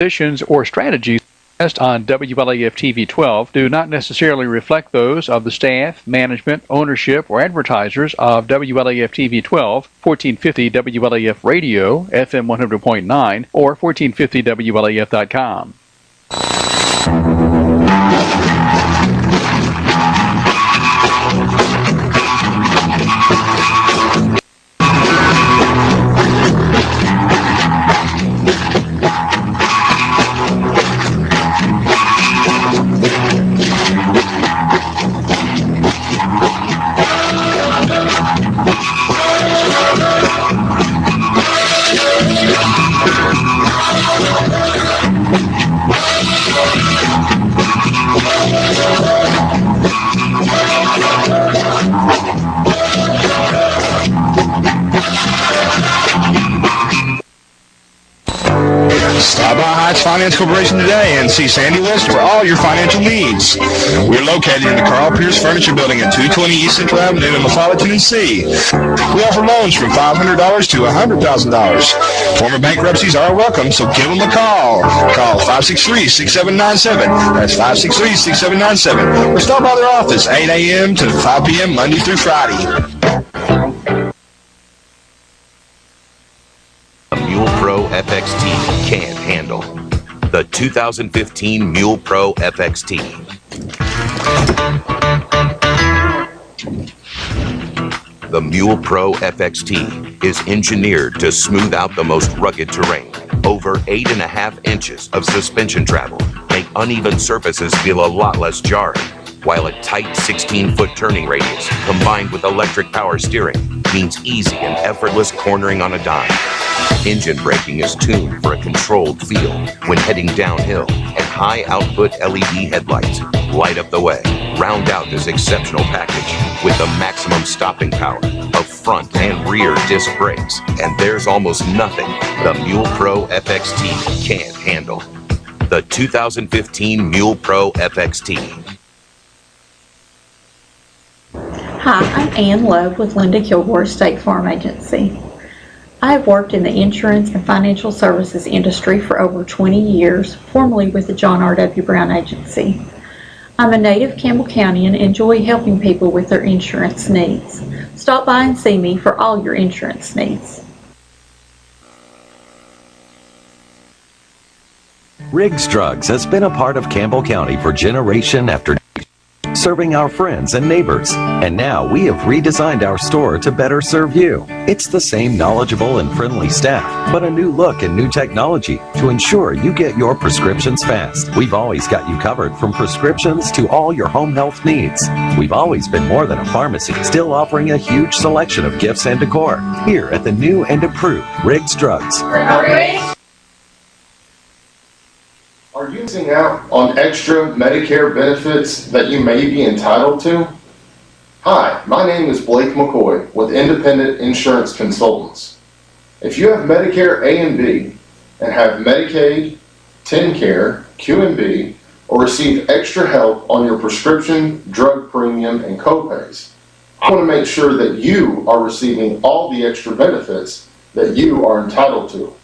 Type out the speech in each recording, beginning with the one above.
Positions or strategies expressed on WLAF TV 12 do not necessarily reflect those of the staff, management, ownership, or advertisers of WLAF TV 12, 1450 WLAF Radio, FM 100.9, or 1450WLAF.com. Stop by Heights Finance Corporation today and see Sandy West for all your financial needs. We're located in the Carl Pierce Furniture Building at 220 East Central Avenue in Eufaula, Tennessee. We offer loans from $500 to $100,000. Former bankruptcies are welcome, so give them a call. Call 563-6797. That's 563-6797. Or stop by their office 8 a.m. to 5 p.m. Monday through Friday. Mule Pro FXT can't handle. The 2015 Mule Pro FXT. The Mule Pro FXT is engineered to smooth out the most rugged terrain. Over 8.5 inches of suspension travel make uneven surfaces feel a lot less jarring, while a tight 16-foot turning radius combined with electric power steering means easy and effortless cornering on a dime. Engine braking is tuned for a controlled feel when heading downhill, and high output LED headlights light up the way. Round out this exceptional package with the maximum stopping power of front and rear disc brakes, and there's almost nothing the Mule Pro FXT can't handle. The 2015 Mule Pro FXT. Hi, I'm Ann Love with Linda Kilgore State Farm Agency. I have worked in the insurance and financial services industry for over 20 years, formerly with the John R.W. Brown Agency. I'm a native Campbell County and enjoy helping people with their insurance needs. Stop by and see me for all your insurance needs. Riggs Drugs has been a part of Campbell County for generation after serving our friends and neighbors. And now we have redesigned our store to better serve you. It's the same knowledgeable and friendly staff, but a new look and new technology to ensure you get your prescriptions fast. We've always got you covered from prescriptions to all your home health needs. We've always been more than a pharmacy, still offering a huge selection of gifts and decor here at the new and improved Riggs Drugs. Are you missing out on extra Medicare benefits that you may be entitled to? Hi, my name is Blake McCoy with Independent Insurance Consultants. If you have Medicare A and B and have Medicaid, TennCare, QMB, or receive extra help on your prescription, drug premium, and copays, I want to make sure that you are receiving all the extra benefits that you are entitled to.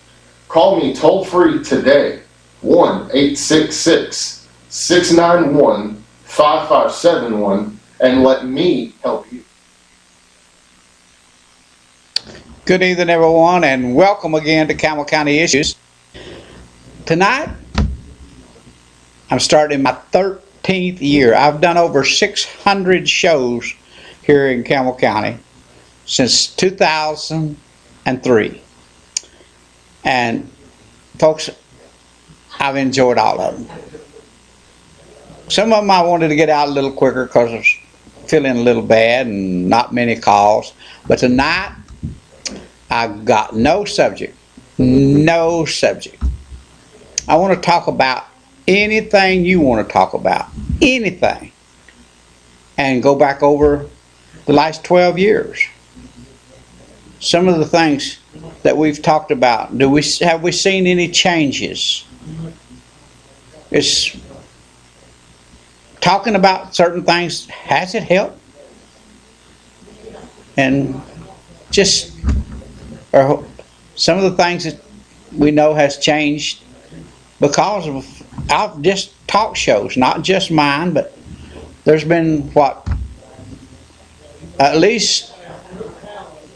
Call me toll-free today, 1-866-691-5571, and let me help you. Good evening, everyone, and welcome again to Campbell County Issues. Tonight, I'm starting my 13th year. I've done over 600 shows here in Campbell County since 2003. And folks, I've enjoyed all of them. Some of them I wanted to get out a little quicker because I was feeling a little bad and not many calls. But tonight, I've got no subject. I want to talk about anything you want to talk about. Anything. And go back over the last 12 years. Some of the things that we've talked about. Have we seen any changes? It's talking about certain things. Has it helped? And just some of the things that we know has changed because of just talk shows, not just mine, but there's been what, at least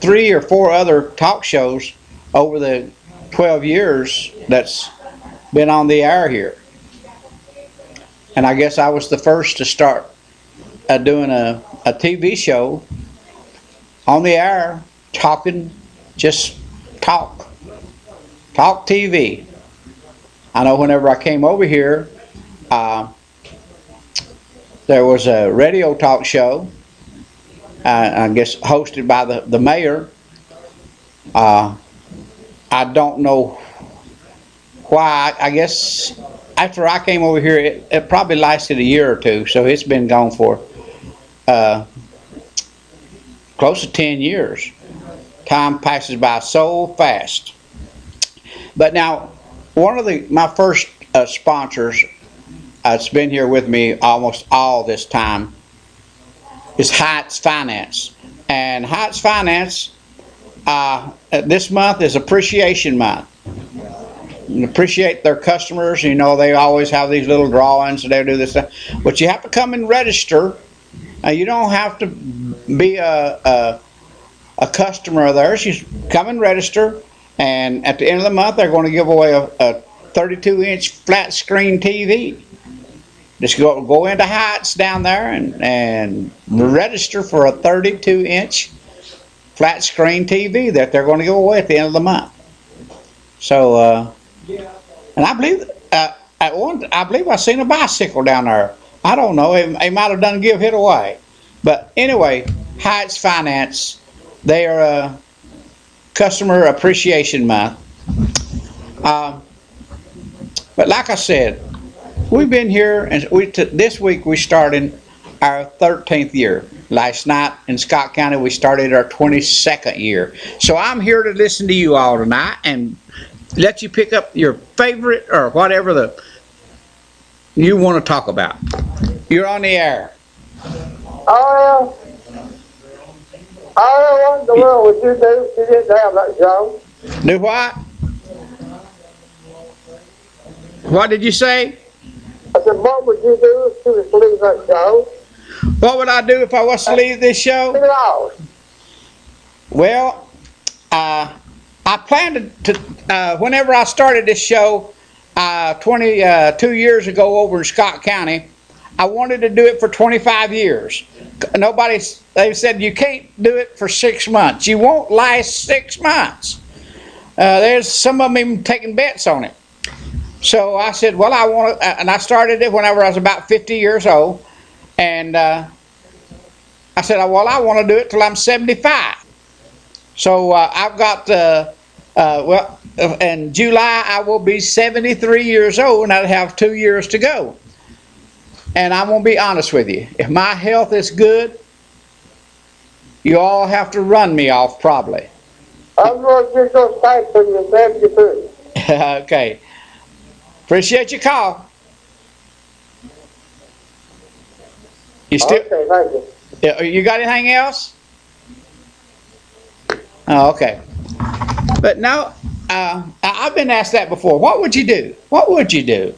3 or 4 other talk shows over the 12 years that's been on the air here. And I guess I was the first to start doing a TV show on the air, talking, just talk TV. I know whenever I came over here, there was a radio talk show, I guess hosted by the mayor. I don't know why. I guess after I came over here, it probably lasted a year or two, so it's been gone for close to 10 years. Time passes by so fast. But now, one of my first sponsors that's been here with me almost all this time is Heights Finance. And Heights Finance, this month is Appreciation Month. And appreciate their customers. You know, they always have these little drawings and they do this stuff. But you have to come and register. You don't have to be a customer of theirs. You come and register, and at the end of the month, they're going to give away a 32-inch flat screen TV. Just go into Heights down there and register for a 32-inch flat screen TV that they're going to give away at the end of the month. So, and I believe I believe I seen a bicycle down there. I don't know. They might have done give it away. But anyway, Heights Finance, they are a Customer Appreciation Month. But like I said, we've been here, and this week we started our 13th year. Last night in Scott County, we started our 22nd year. So I'm here to listen to you all tonight and let you pick up your favorite or whatever you want to talk about. You're on the air. What in the world would you do if you didn't have that show? Do what? What did you say? I said, what would you do if you was to leave that show? What would I do if I was to leave this show? Well, I planned to whenever I started this show 22 years ago over in Scott County, I wanted to do it for 25 years. They said you can't do it for 6 months. You won't last 6 months. There's some of them even taking bets on it. So I said, well, I want to, and I started it whenever I was about 50 years old. And I said, well, I want to do it till I'm 75. So I've got, well, in July I will be 73 years old, and I'll have 2 years to go. And I'm going to be honest with you. If my health is good, you all have to run me off probably. I'm going to just go thank for you and grab your food. Okay. Appreciate your call. You still? Okay, thank you. Yeah, you got anything else? Oh, okay. But no, I've been asked that before. What would you do? What would you do?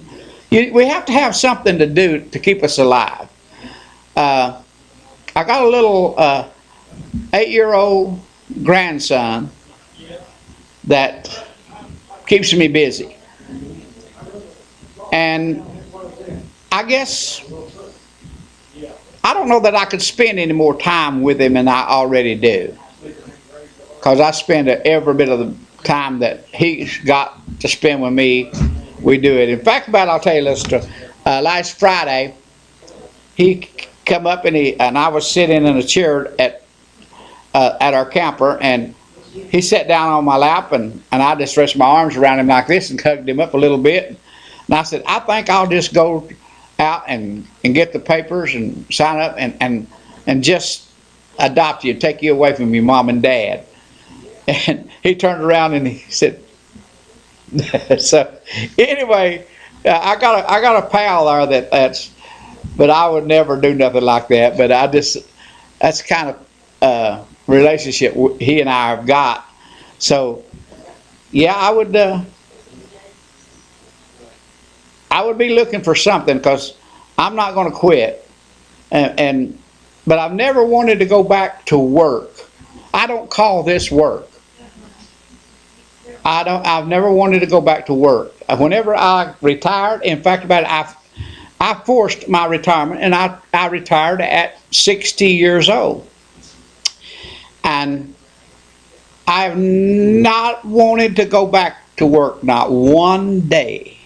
We have to have something to do to keep us alive. I got a little 8-year-old grandson that keeps me busy. And I guess I don't know that I could spend any more time with him than I already do, because I spend every bit of the time that he's got to spend with me. We do it. In fact, I'll tell you this story. Last Friday, he come up and I was sitting in a chair at our camper, and he sat down on my lap, and I just stretched my arms around him like this and hugged him up a little bit. And I said, I think I'll just go out and get the papers and sign up and just adopt you, take you away from your mom and dad. And he turned around and he said, so anyway, I got a pal there but I would never do nothing like that. But that's kind of relationship he and I have got. So yeah, I would I would be looking for something because I'm not going to quit. But I've never wanted to go back to work. I don't call this work. I've never wanted to go back to work. Whenever I retired, in fact, I forced my retirement, and I retired at 60 years old. And I've not wanted to go back to work, not one day.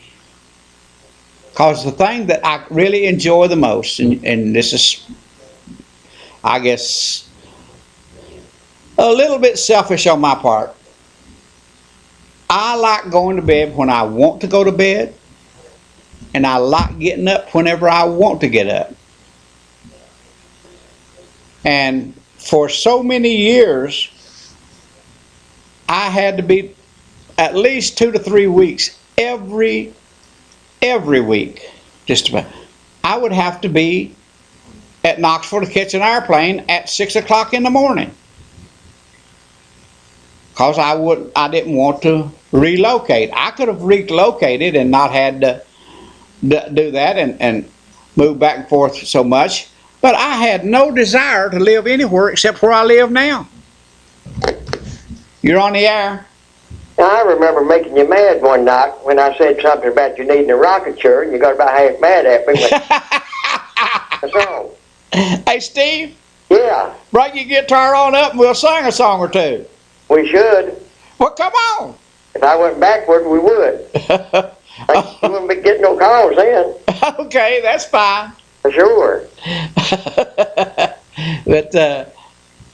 Because the thing that I really enjoy the most, and this is, I guess, a little bit selfish on my part, I like going to bed when I want to go to bed, and I like getting up whenever I want to get up. And for so many years, I had to be at least 2 to 3 weeks every week, just about. I would have to be at Knoxville to catch an airplane at 6 o'clock in the morning. Because I didn't want to relocate. I could have relocated and not had to do that and move back and forth so much. But I had no desire to live anywhere except where I live now. You're on the air. I remember making you mad one night when I said something about you needing a rocket chair, and you got about half mad at me. What's wrong? Hey, Steve. Yeah, Bring your guitar on up and we'll sing a song or two. we should. Well, come on. If I went backward, we would. You wouldn't be getting no calls then. Okay, that's fine. For sure. But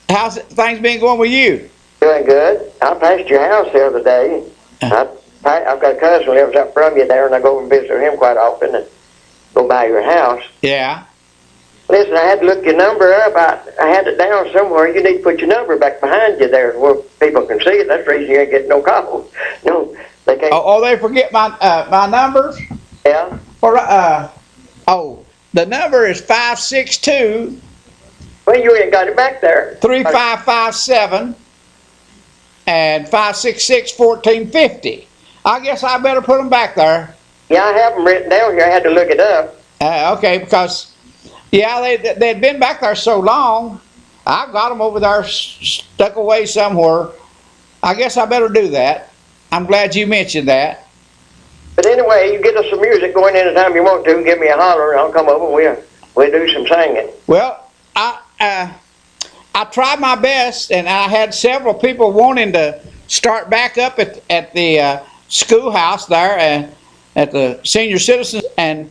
how's things been going with you? Doing good. I passed your house the other day. I've got a cousin who lives up from you there, and I go and visit him quite often and go by your house. Yeah. Listen, I had to look your number up. I had it down somewhere. You need to put your number back behind you there where people can see it. That's the reason you ain't getting no calls. No, they can't. Oh, they forget my my number? Yeah? Or the number is 562 Well, you ain't got it back there. 3557 and 566 1450. I guess I better put them back there. Yeah, I have them written down here. I had to look it up. Okay, because, yeah, they'd been back there so long. I've got them over there stuck away somewhere. I guess I better do that. I'm glad you mentioned that. But anyway, you get us some music going anytime you want to. Give me a holler, and I'll come over and we'll do some singing. Well, I tried my best, and I had several people wanting to start back up at the schoolhouse there and at the senior citizens, and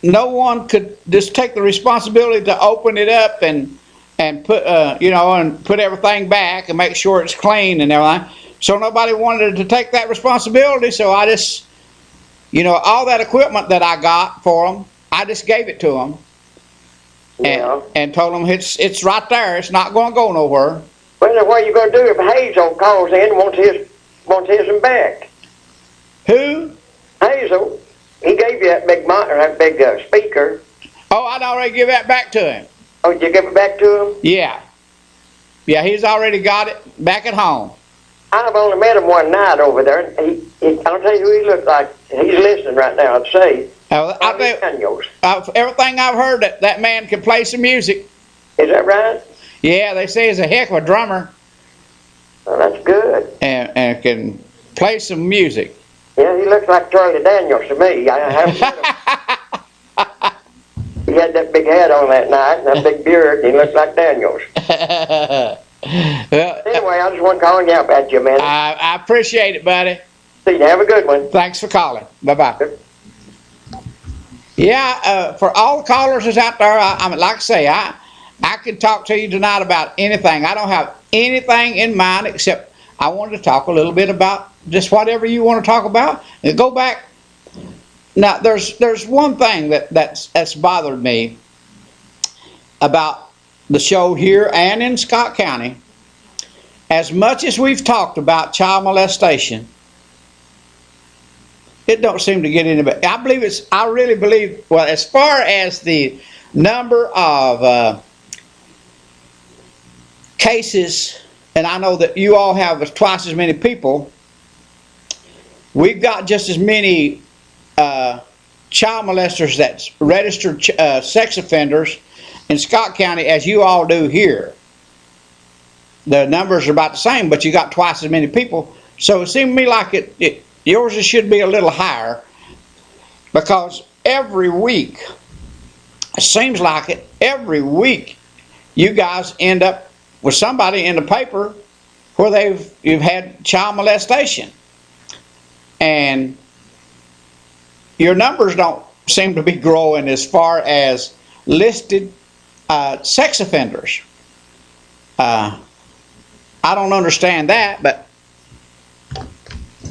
no one could just take the responsibility to open it up and put and put everything back and make sure it's clean and everything. So nobody wanted to take that responsibility. So I just, all that equipment that I got for them, I just gave it to them. Yeah. And told them it's right there. It's not going to go nowhere. Well, then what are you going to do if Hazel calls in and wants his back? Who? Hazel. He gave you that big speaker. Oh, I'd already give that back to him. Oh, did you give it back to him? Yeah. Yeah, he's already got it back at home. I've only met him one night over there. I'll tell you who he looks like. He's listening right now, I'd say. Everything I've heard, that man can play some music. Is that right? Yeah, they say he's a heck of a drummer. Well, that's good. And can play some music. Yeah, he looks like Charlie Daniels to me. I haven't met him. He had that big hat on that night and that big beard, and he looked like Daniels. Well, anyway, I just want to call you out about you, man. I appreciate it, buddy. See you. Have a good one. Thanks for calling. Bye-bye. Yeah, for all the callers that's out there, I mean, like I say, I could talk to you tonight about anything. I don't have anything in mind except I wanted to talk a little bit about just whatever you want to talk about. And go back. Now, there's one thing that's bothered me about the show here and in Scott County. As much as we've talked about child molestation, it don't seem to get any better. I really believe, well, as far as the number of cases, and I know that you all have twice as many people, we've got just as many child molesters that's registered sex offenders in Scott County as you all do here. The numbers are about the same, but you got twice as many people. So it seemed to me like yours should be a little higher, because every week, it seems like it, every week you guys end up with somebody in the paper where you've had child molestation. And your numbers don't seem to be growing as far as listed sex offenders. I don't understand that, but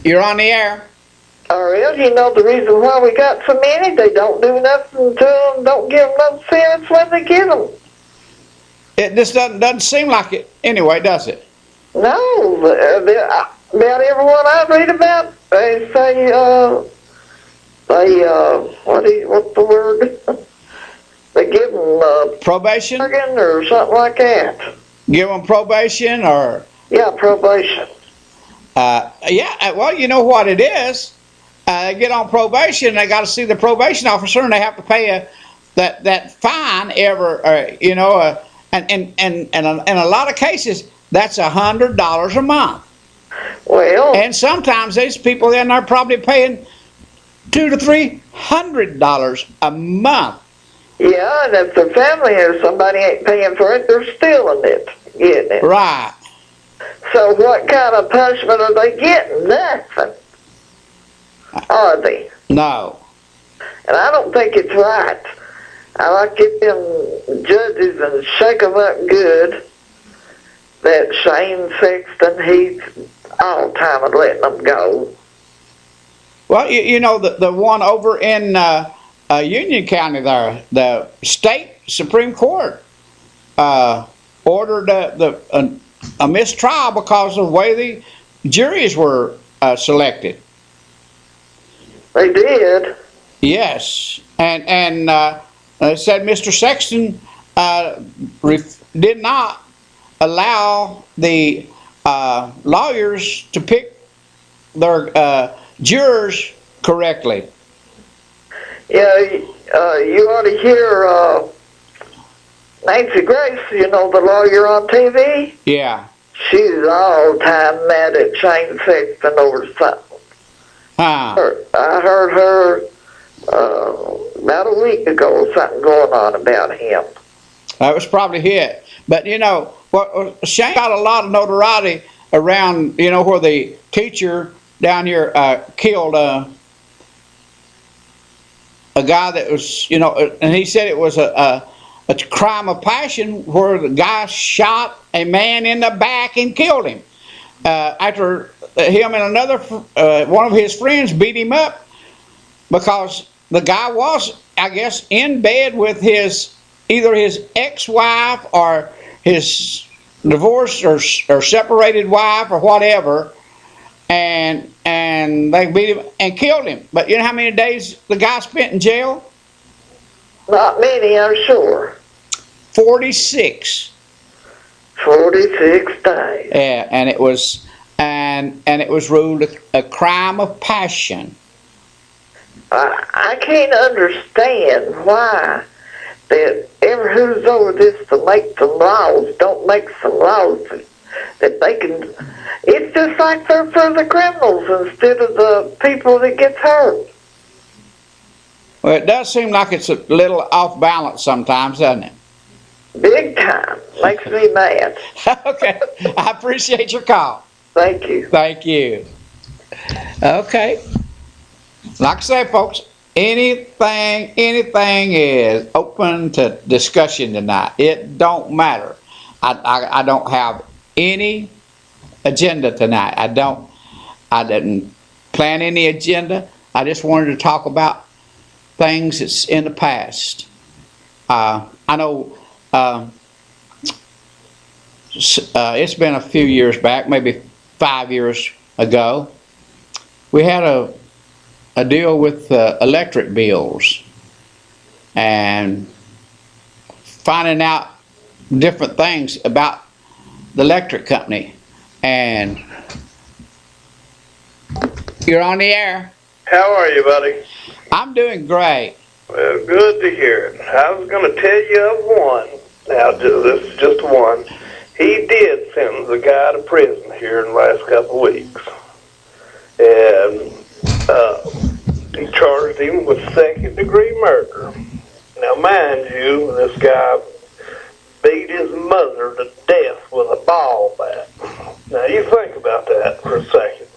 you're on the air. Well, you know the reason why we got so many? They don't do nothing to them, don't give them no sense when they get them. It just doesn't seem like it anyway, does it? No, about everyone I read about, they say, what's the word? They give them probation or something like that. Give them probation or? Yeah, probation. Yeah, well, you know what it is. They get on probation, they got to see the probation officer, and they have to pay that fine and in a lot of cases, that's $100 a month. Well, and sometimes these people in there probably paying $200 to $300 a month. Yeah, and if the family or somebody ain't paying for it, they're stealing it, getting it. Right. So what kind of punishment are they getting? Nothing. Are they? No. And I don't think it's right. I like get them judges and shake them up good. That Shane Sexton, he's all time of letting them go. Well, you know, the one over in Union County there, the state Supreme Court ordered a mistrial because of the way the juries were selected. They did? Yes. And said Mr. Sexton did not allow the lawyers to pick their jurors correctly. Yeah, you ought to hear Nancy Grace, you know, the lawyer on TV? Yeah. She's all time mad at Shane Sexton over something. Huh. I heard her about a week ago, something going on about him. That was probably it. But, you know, Shane got a lot of notoriety around, you know, where the teacher down here killed a guy that was, you know, and he said it was a crime of passion where the guy shot a man in the back and killed him. After him and another, one of his friends beat him up because the guy was, I guess, in bed with either his ex-wife or his divorced or separated wife or whatever, and they beat him and killed him. But you know how many days the guy spent in jail? Not many, I'm sure. 46. 46 days. Yeah, and it was ruled a crime of passion. I can't understand why that ever who's over this to make some laws don't make some laws that they can. It's just like they're for the criminals instead of the people that gets hurt. Well, it does seem like it's a little off balance sometimes, doesn't it? Big time. Makes me mad. Okay. I appreciate your call. Thank you. Thank you. Okay. Like I say, folks, anything is open to discussion tonight. It don't matter. I don't have any agenda tonight. I didn't plan any agenda. I just wanted to talk about things that's in the past. I know it's been a few years back, maybe 5 years ago. We had a deal with electric bills and finding out different things about the electric company. And you're on the air. How are you, buddy? I'm doing great. Well, good to hear it. I was going to tell you of one. Now, this is just one. He did sentence a guy to prison here in the last couple of weeks. And he charged him with second-degree murder. Now, mind you, this guy beat his mother to death with a ball bat. Now, you think about that for a second.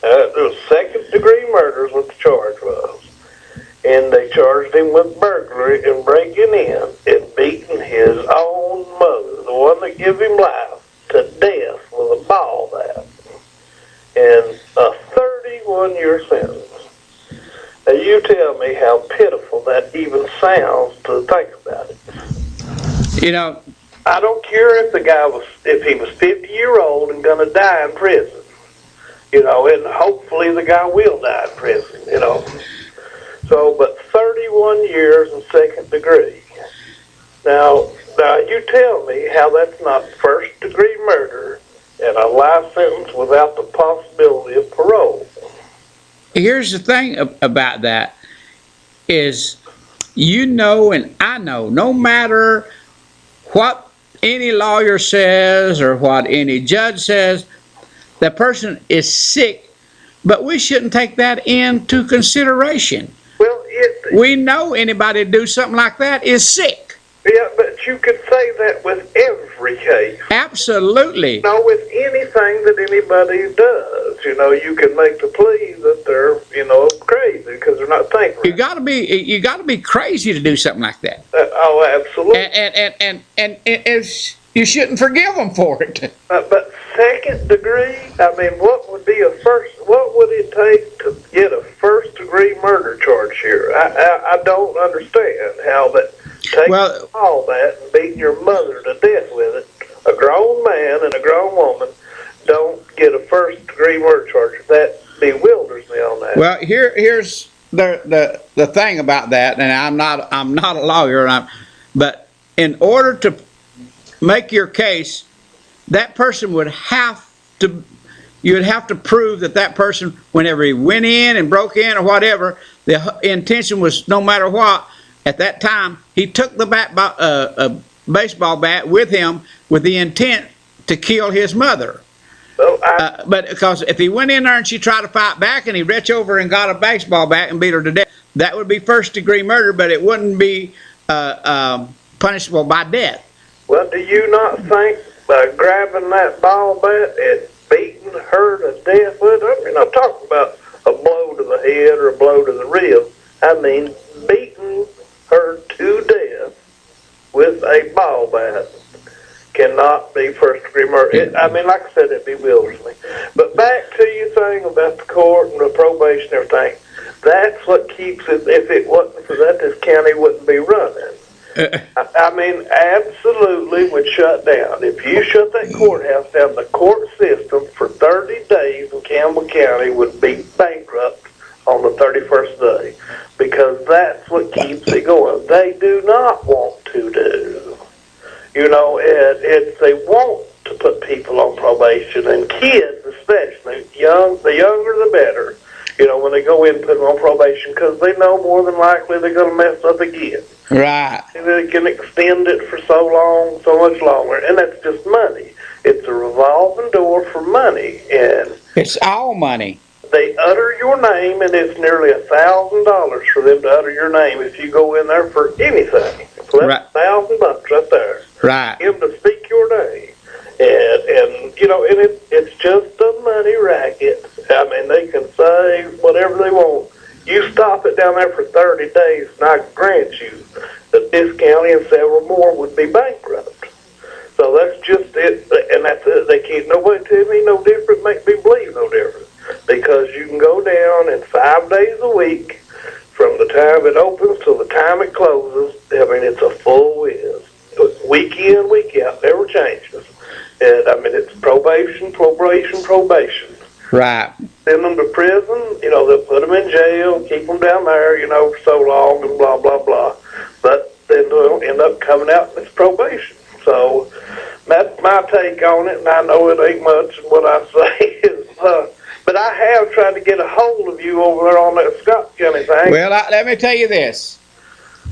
It was second-degree murder is what the charge was. And they charged him with burglary and breaking in and beating his own mother, the one that gave him life, to death with a ball bat. And a 31-year sentence. Now you tell me how pitiful that even sounds to think about it. You know, I don't care if he was 50-year-old and gonna die in prison. You know, and hopefully the guy will die in prison, you know. So, but 31 years in second degree. Now you tell me how that's not first degree murder and a life sentence without the possibility of parole. here's the thing about that is, you know, and I know, no matter what any lawyer says or what any judge says, that person is sick, but we shouldn't take that into consideration. Well, we know anybody do something like that is sick. Yeah, but you could say that with every case. Absolutely. You know, with anything that anybody does, you know, you can make the plea that they're, you know, crazy because they're not thinking. You gotta be crazy to do something like that. Oh, absolutely. And it's, you shouldn't forgive them for it. But second degree, I mean, what would it take to get a first degree murder charge here? I don't understand how that taking all that and beating your mother to death with it, a grown man and a grown woman don't get a first degree murder charge. That bewilders me on that. Well, here's the thing about that, and I'm not a lawyer, but in order to make your case, that person would have to, you would have to prove that person, whenever he went in and broke in or whatever, the intention was, no matter what, at that time, he took the baseball bat with him with the intent to kill his mother. But because if he went in there and she tried to fight back and he reached over and got a baseball bat and beat her to death, that would be first degree murder, but it wouldn't be punishable by death. Well, do you not think by grabbing that ball bat and beating her to death with it, I'm not talking about a blow to the head or a blow to the rib, I mean beating her to death with a ball bat cannot be first degree murder. I mean, like I said, it bewilders me. But back to your thing about the court and the probation and everything, that's what keeps it. If it wasn't for that, this county wouldn't be running. I mean, absolutely would shut down. If you shut that courthouse down, the court system for 30 days in Campbell County would be bankrupt on the 31st day, because that's what keeps it going. They do not want to do. You know, they want to put people on probation, and kids especially, the younger the better, you know, when they go in and put them on probation, because they know more than likely they're going to mess up again. Right. And they can extend it for so long, so much longer, and that's just money. It's a revolving door for money, and it's all money. They utter your name, and it's nearly $1,000 for them to utter your name if you go in there for anything. So that's $1,000 right there. Right. Him to speak your name, and you know, and it's just a money racket. I mean, they can say whatever they want. You stop it down there for 30 days, and I grant you that this county and several more would be bankrupt. So that's just it, and that's it. They can't nobody tell me no different, make me believe no different, because you can go down in 5 days a week from the time it opens till the time it closes. I mean, it's a full whiz. Week in, week out, never changes. And I mean, it's probation. Right. Send them to prison, you know, they'll put them in jail, keep them down there, you know, for so long and blah, blah, blah. But then they'll end up coming out and it's probation. So that's my take on it, and I know it ain't much. And what I say is, But I have tried to get a hold of you over there on that Scott County thing. Well, let me tell you this.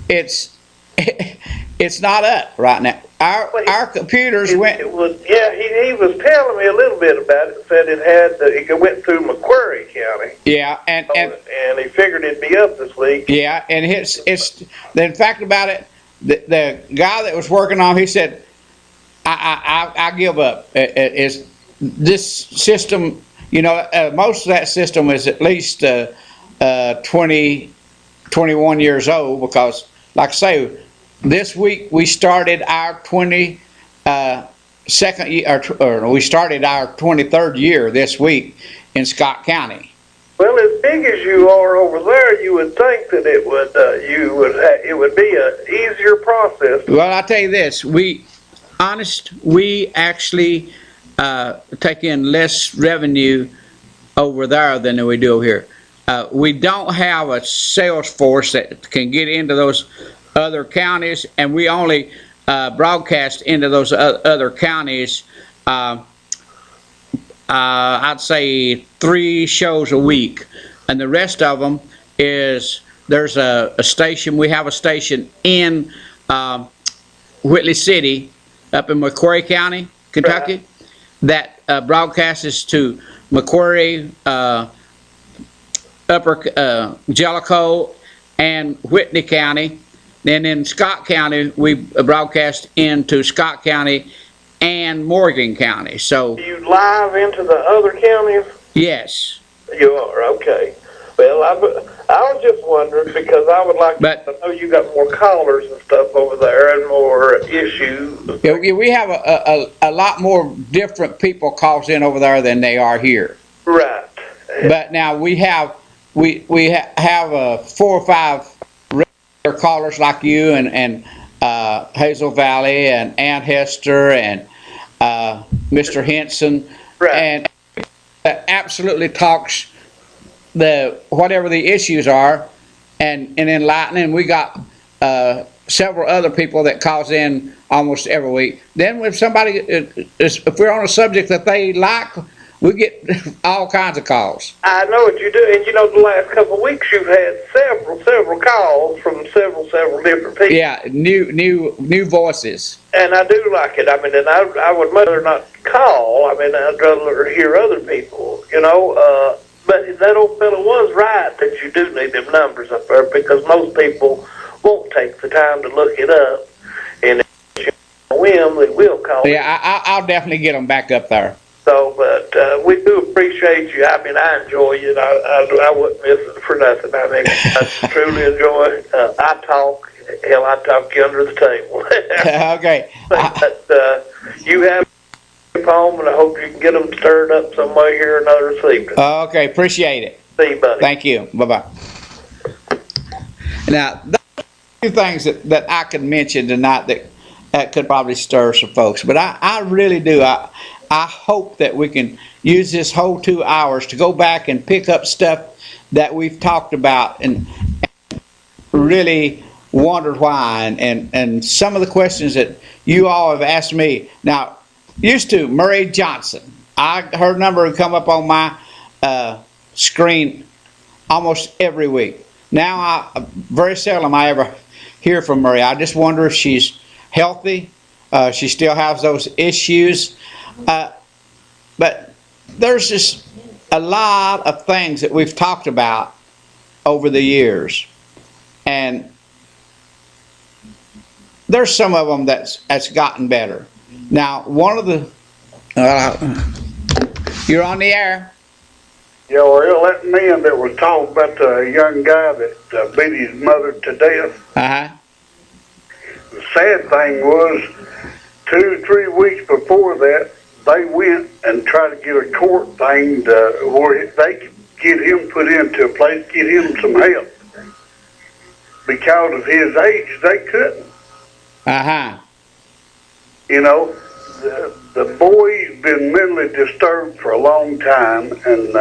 It's it's not up right now. Our computers went. It was, yeah, he was telling me a little bit about it. Said it went through Macquarie County. Yeah, and he figured it'd be up this week. yeah, and it's the fact about it. The guy that was working on, he said, I give up. It's this system. You know, most of that system is at least 20, 21 years old because, like I say, this week we started our 22nd year, or we started our 23rd year this week in Scott County. Well, as big as you are over there, you would think that it would be a easier process. Well, I'll tell you this, we actually take in less revenue over there than we do here. We don't have a sales force that can get into those other counties, and we only broadcast into those other counties, I'd say 3 shows a week, and the rest of them is there's a station. We have a station in Whitley City up in Macquarie County, Kentucky, Right. that broadcasts to Macquarie, Upper Jellicoe, and Whitney County. Then in Scott County, we broadcast into Scott County and Morgan County. So, Do you live into the other counties? yes. You are, okay. Well, I was just wondering because I would like But- to know you got more callers and stuff over there and more issues. Yeah, we have a lot more different people calls in over there than they are here. Right. But now we have 4 or 5 regular callers like you and Hazel Valley and Aunt Hester and Mr. Henson, Right. and that absolutely talks whatever the issues are and enlightening. We got several other people that calls in almost every week. Then if somebody if we're on a subject that they like, we get all kinds of calls. I know what you do, and you know the last couple of weeks you've had several calls from several different people. Yeah, new voices. And I do like it. I mean, and I would much rather not call. I mean, I'd rather hear other people, you know. But that old fellow was right that you do need them numbers up there because most people won't take the time to look it up. And if you whim, they will call. Yeah, I'll definitely get them back up there. So, but we do appreciate you. I mean, I enjoy you. I wouldn't miss it for nothing. I mean, I truly enjoy it. I talk. Hell, I talk you under the table. Okay. But you have home, and I hope you can get them stirred up some way here or another this evening. Okay, appreciate it. See you, buddy. Thank you. Bye-bye. Now, those are 2 things that I could mention tonight that could probably stir some folks. But I really do. I hope that we can use this whole 2 hours to go back and pick up stuff that we've talked about and really wondered why. And some of the questions that you all have asked me. Now, used to, Murray Johnson. Her number would come up on my screen almost every week. Now, very seldom I ever hear from Murray. I just wonder if she's healthy. She still has those issues. But there's just a lot of things that we've talked about over the years. And there's some of them that's gotten better. Now, one of the... you're on the air. Yeah, well, that man that was talking about the young guy that beat his mother to death. Uh-huh. The sad thing was, 2-3 weeks before that, they went and tried to get a court thing where they could get him put into a place, get him some help. Because of his age, they couldn't. Uh-huh. You know, the boy's been mentally disturbed for a long time, and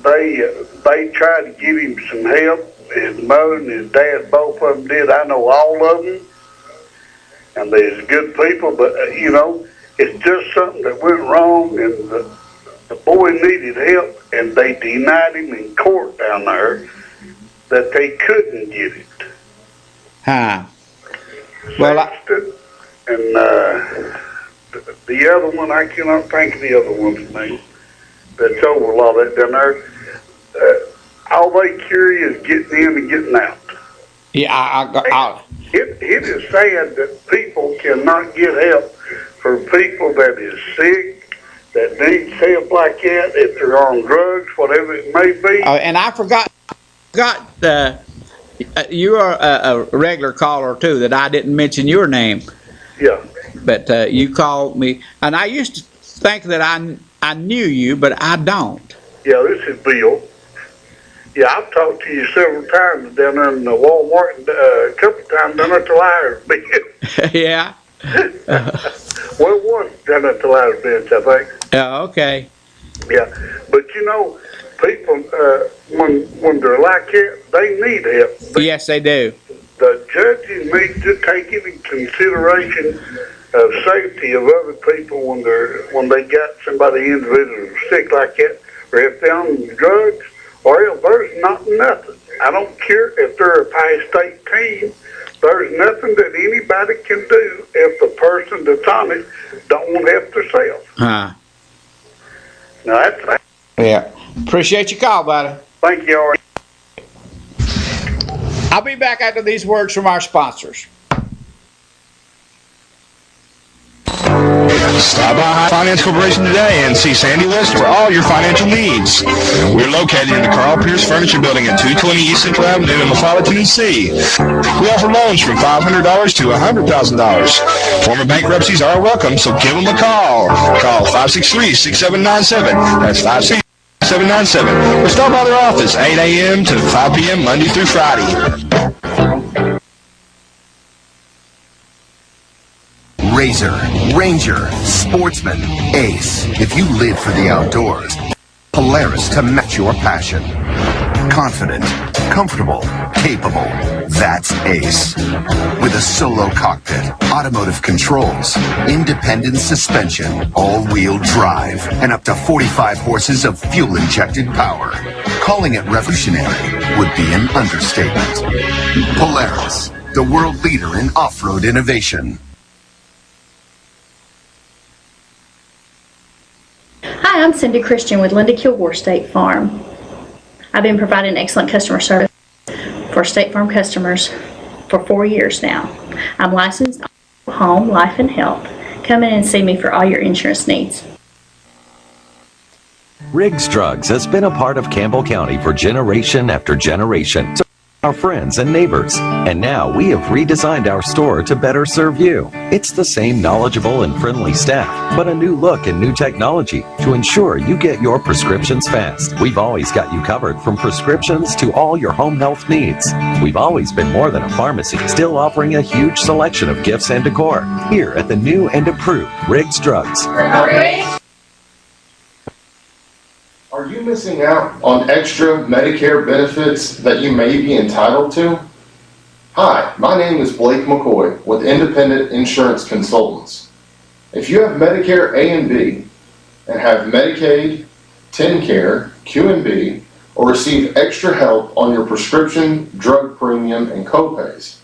they tried to give him some help. His mother and his dad, both of them did. I know all of them, and they're good people, but you know, it's just something that went wrong, and the boy needed help, and they denied him in court down there that they couldn't get it. Huh. Well, And the other one, I cannot think of the other one's name. That's over a lot of that down there. All they carry is getting in and getting out. yeah, It is sad that people cannot get help for people that is sick, that needs help like that, if they're on drugs, whatever it may be. and I forgot, you are a regular caller too, that I didn't mention your name, Yeah. but you called me, and I used to think that I knew you, but I don't. Yeah, this is Bill. Yeah, I've talked to you several times down there in the Walmart, and a couple of times down at the Liars Bench. Yeah. Well, one down at the Liars Bench, I think. Okay. Yeah, but you know, people, when they're like that, they need help. Yes, they do. The judges need to take into consideration of safety of other people when they got somebody individual sick like that, or if they're on drugs, or if there's not nothing. I don't care if they're a past state team. There's nothing that anybody can do if the person that's on it don't help themselves. Huh. Now that's. Yeah. Appreciate your call, buddy. Thank you, Ari. I'll be back after these words from our sponsors. Stop by High Finance Corporation today and see Sandy List for all your financial needs. We're located in the Carl Pierce Furniture Building at 220 East Central Avenue in Eufaula, Tennessee. We offer loans from $500 to $100,000. Former bankruptcies are welcome, so give them a call. Call 563-6797. That's 563-6797. Or stop by their office 8 a.m. to 5 p.m. Monday through Friday. Razor, Ranger, Sportsman, Ace. If you live for the outdoors, Polaris to match your passion. Confident, comfortable, capable. That's Ace. With a solo cockpit, automotive controls, independent suspension, all-wheel drive, and up to 45 horses of fuel-injected power. Calling it revolutionary would be an understatement. Polaris, the world leader in off-road innovation. Hi, I'm Cindy Christian with Linda Kilgore State Farm. I've been providing excellent customer service for State Farm customers for 4 years now. I'm licensed home, life, and health. Come in and see me for all your insurance needs. Riggs Drugs has been a part of Campbell County for generation after generation. Our friends and neighbors. And now we have redesigned our store to better serve you. It's the same knowledgeable and friendly staff, but a new look and new technology to ensure you get your prescriptions fast. We've always got you covered from prescriptions to all your home health needs. We've always been more than a pharmacy, still offering a huge selection of gifts and decor. Here at the new and improved Riggs Drugs. Are you missing out on extra Medicare benefits that you may be entitled to? Hi, my name is Blake McCoy with Independent Insurance Consultants. If you have Medicare A and B and have Medicaid, TennCare, Q&B, or receive extra help on your prescription, drug premium, and copays,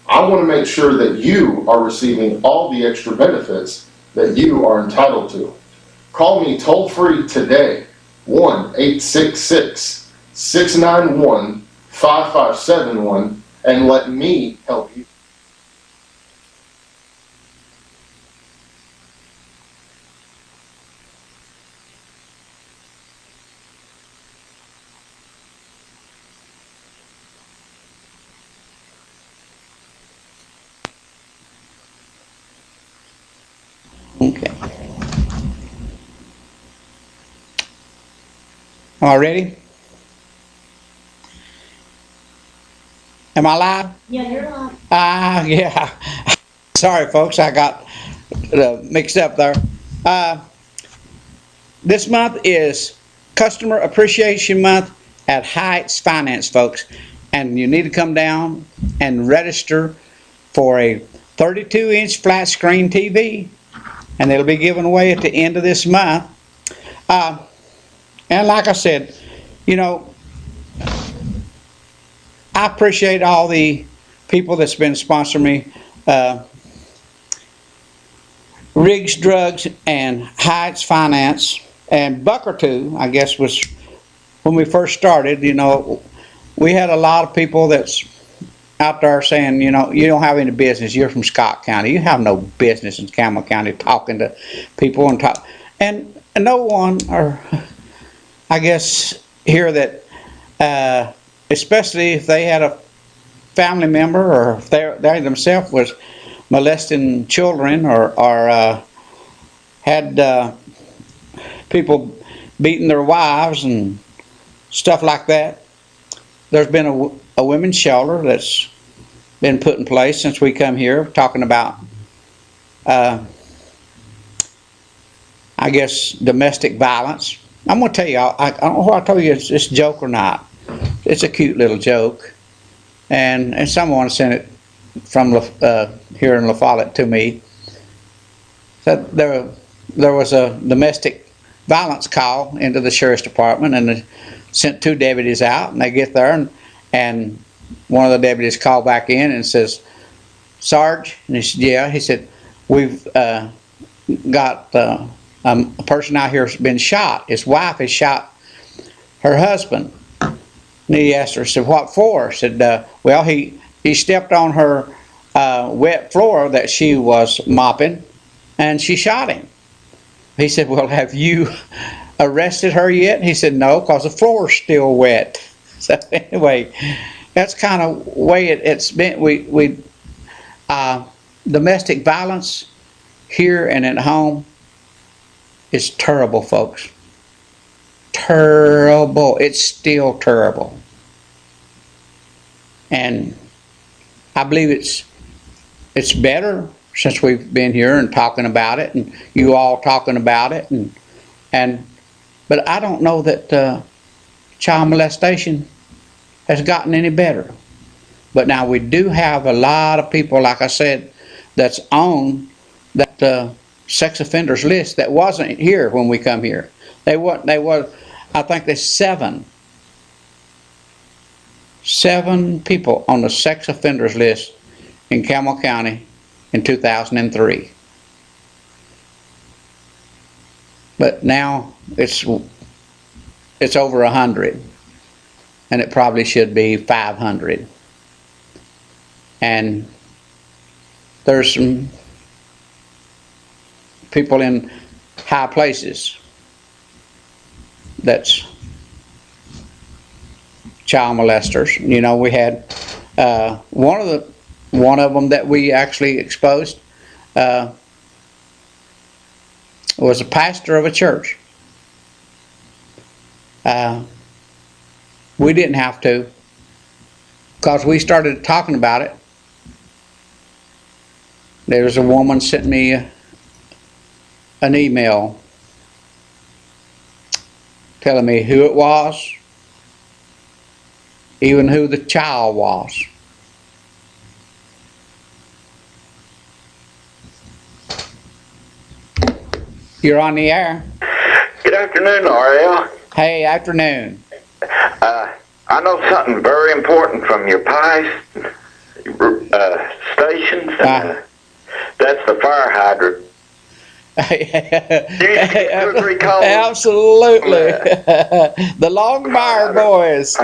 I want to make sure that you are receiving all the extra benefits that you are entitled to. Call me toll-free today. 1-866-691-5571 and let me help you. Okay. All ready? Am I live? Yeah, you're live. Yeah. Sorry, folks, I got mixed up there. This month is Customer Appreciation Month at Heights Finance, folks. And you need to come down and register for a 32-inch flat screen TV. And it'll be given away at the end of this month. And like I said, you know, I appreciate all the people that's been sponsoring me. Riggs Drugs and Heights Finance and Buck or Two, I guess, was when we first started. You know, we had a lot of people that's out there saying, you know, you don't have any business. You're from Scott County. You have no business in Campbell County talking to people and no one, or I guess here that, especially if they had a family member or if they themselves was molesting children or had people beating their wives and stuff like that. There's been a women's shelter that's been put in place since we come here, talking about, I guess, domestic violence. I'm going to tell you, I don't know what I told you, it's a joke or not. It's a cute little joke. And someone sent it from here in La Follette to me. That there was a domestic violence call into the sheriff's department, and they sent 2 deputies out, and they get there, and one of the deputies called back in and says, "Sarge," and he said, "Yeah." He said, "We've got a person out here has been shot. His wife has shot her husband." And he asked her, said, "What for?" Said, "Well, he stepped on her wet floor that she was mopping, and she shot him." He said, "Well, have you arrested her yet?" He said, "No, because the floor's still wet." So anyway, that's kind of way it's been. We domestic violence here and at home is terrible, folks. Terrible. It's still terrible. And I believe it's better since we've been here and talking about it, and you all talking about it, but I don't know that child molestation has gotten any better. But now we do have a lot of people, like I said, that's on that sex offenders list that wasn't here when we come here. They were, I think there's 7 people on the sex offenders list in Campbell County in 2003. But now it's over 100, and it probably should be 500. And there's some people in high places that's child molesters. You know, we had one of them that we actually exposed was a pastor of a church. We didn't have to, because we started talking about it. There was a woman sent me an email telling me who it was, even who the child was. You're on the air. Good afternoon, RL. Hey, afternoon. I know something very important from your past stations. That's the fire hydrant. Absolutely. The Longmire boys.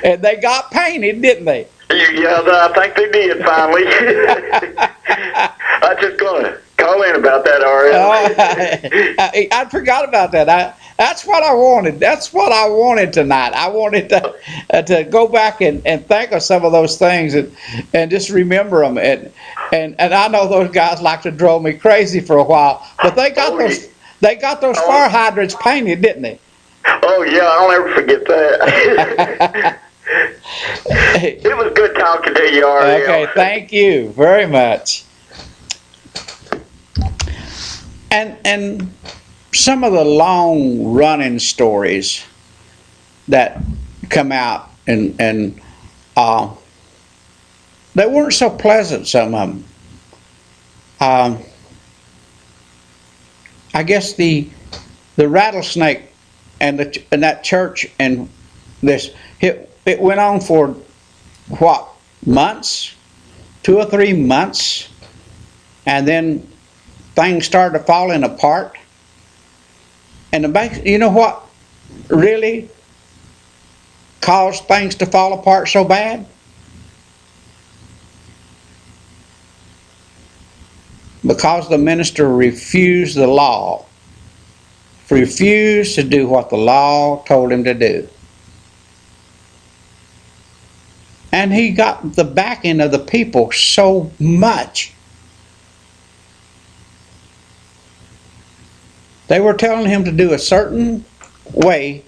And they got painted, didn't they? Yeah, I think they did finally. I'm just going to call in about that, RL. I forgot about that. That's what I wanted. That's what I wanted tonight. I wanted to go back and think of some of those things and just remember them. And I know those guys like to drove me crazy for a while, but they got those fire hydrants painted, didn't they? Oh yeah, I'll never forget that. It was good talking to you, RL. Okay, thank you very much. And some of the long running stories that come out and they weren't so pleasant, some of them. I guess the rattlesnake and that church and this, it went on for what, months, 2 or 3 months, and then things started falling apart. And the bank, you know what really caused things to fall apart so bad? Because the minister refused the law, refused to do what the law told him to do. And he got the backing of the people so much. They were telling him to do a certain way,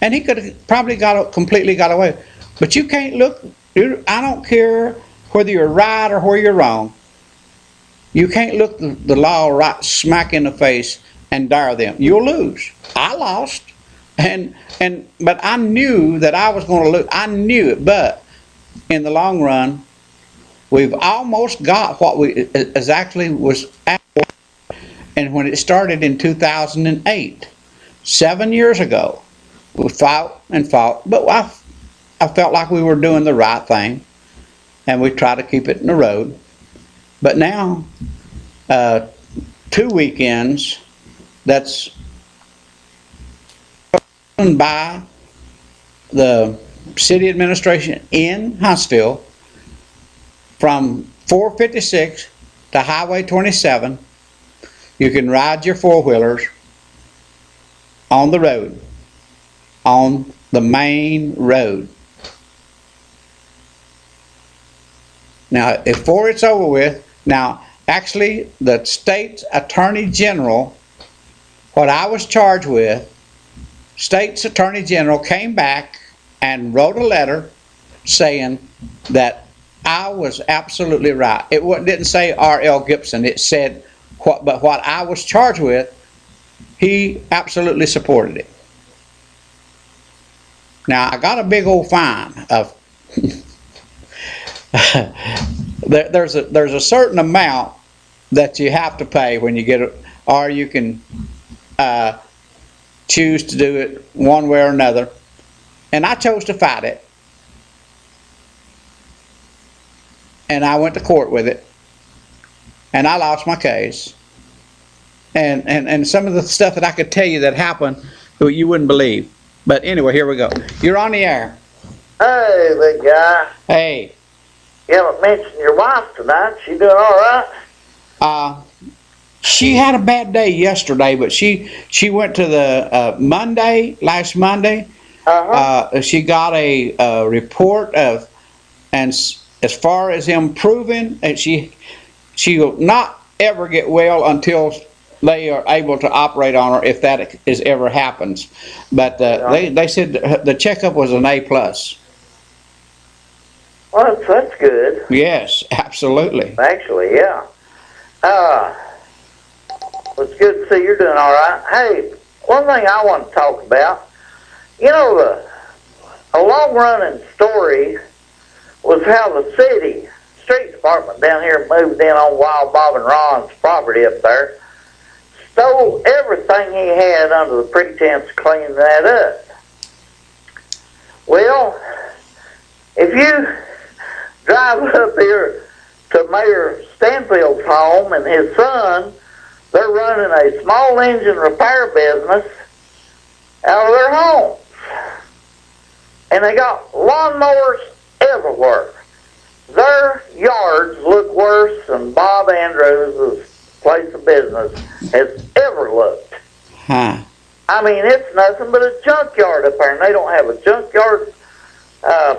and he could have probably completely got away. But you can't look, I don't care whether you're right or whether you're wrong. You can't look the law right smack in the face and dare them. You'll lose. I lost, but I knew that I was going to lose. I knew it, but in the long run, we've almost got what we exactly was at. And when it started in 2008, 7 years ago, we fought and fought, but I felt like we were doing the right thing, and we tried to keep it in the road. But now, 2 weekends, that's by the city administration in Huntsville from 456 to Highway 27. You can ride your four-wheelers on the road, on the main road. Now, before it's over with, now, actually, the state's attorney general, what I was charged with, state's attorney general came back and wrote a letter saying that I was absolutely right. It didn't say R.L. Gibson. It said, but what I was charged with, he absolutely supported it. Now, I got a big old fine of there's a certain amount that you have to pay when you get it, or you can choose to do it one way or another. And I chose to fight it. And I went to court with it. And I lost my case. And some of the stuff that I could tell you that happened, you wouldn't believe. But anyway, here we go. You're on the air. Hey, big guy. Hey. You haven't mentioned your wife tonight. She doing all right? She had a bad day yesterday, but she went to the last Monday. She got a report of, and as far as improving, and she will not ever get well until they are able to operate on her, if that is ever happens. But they said the checkup was an A+. Well, that's good. Yes, absolutely. Actually, yeah. It's good to see you're doing all right. Hey, one thing I want to talk about, you know, a long-running story was how the city street department down here moved in on Wild Bob and Ron's property up there, stole everything he had under the pretense of cleaning that up. Well, if you drive up here to Mayor Stanfield's home and his son, they're running a small engine repair business out of their homes. And they got lawnmowers everywhere. Their yards look worse than Bob Andrews' place of business has ever looked. Huh. I mean, it's nothing but a junkyard up there, and they don't have a junkyard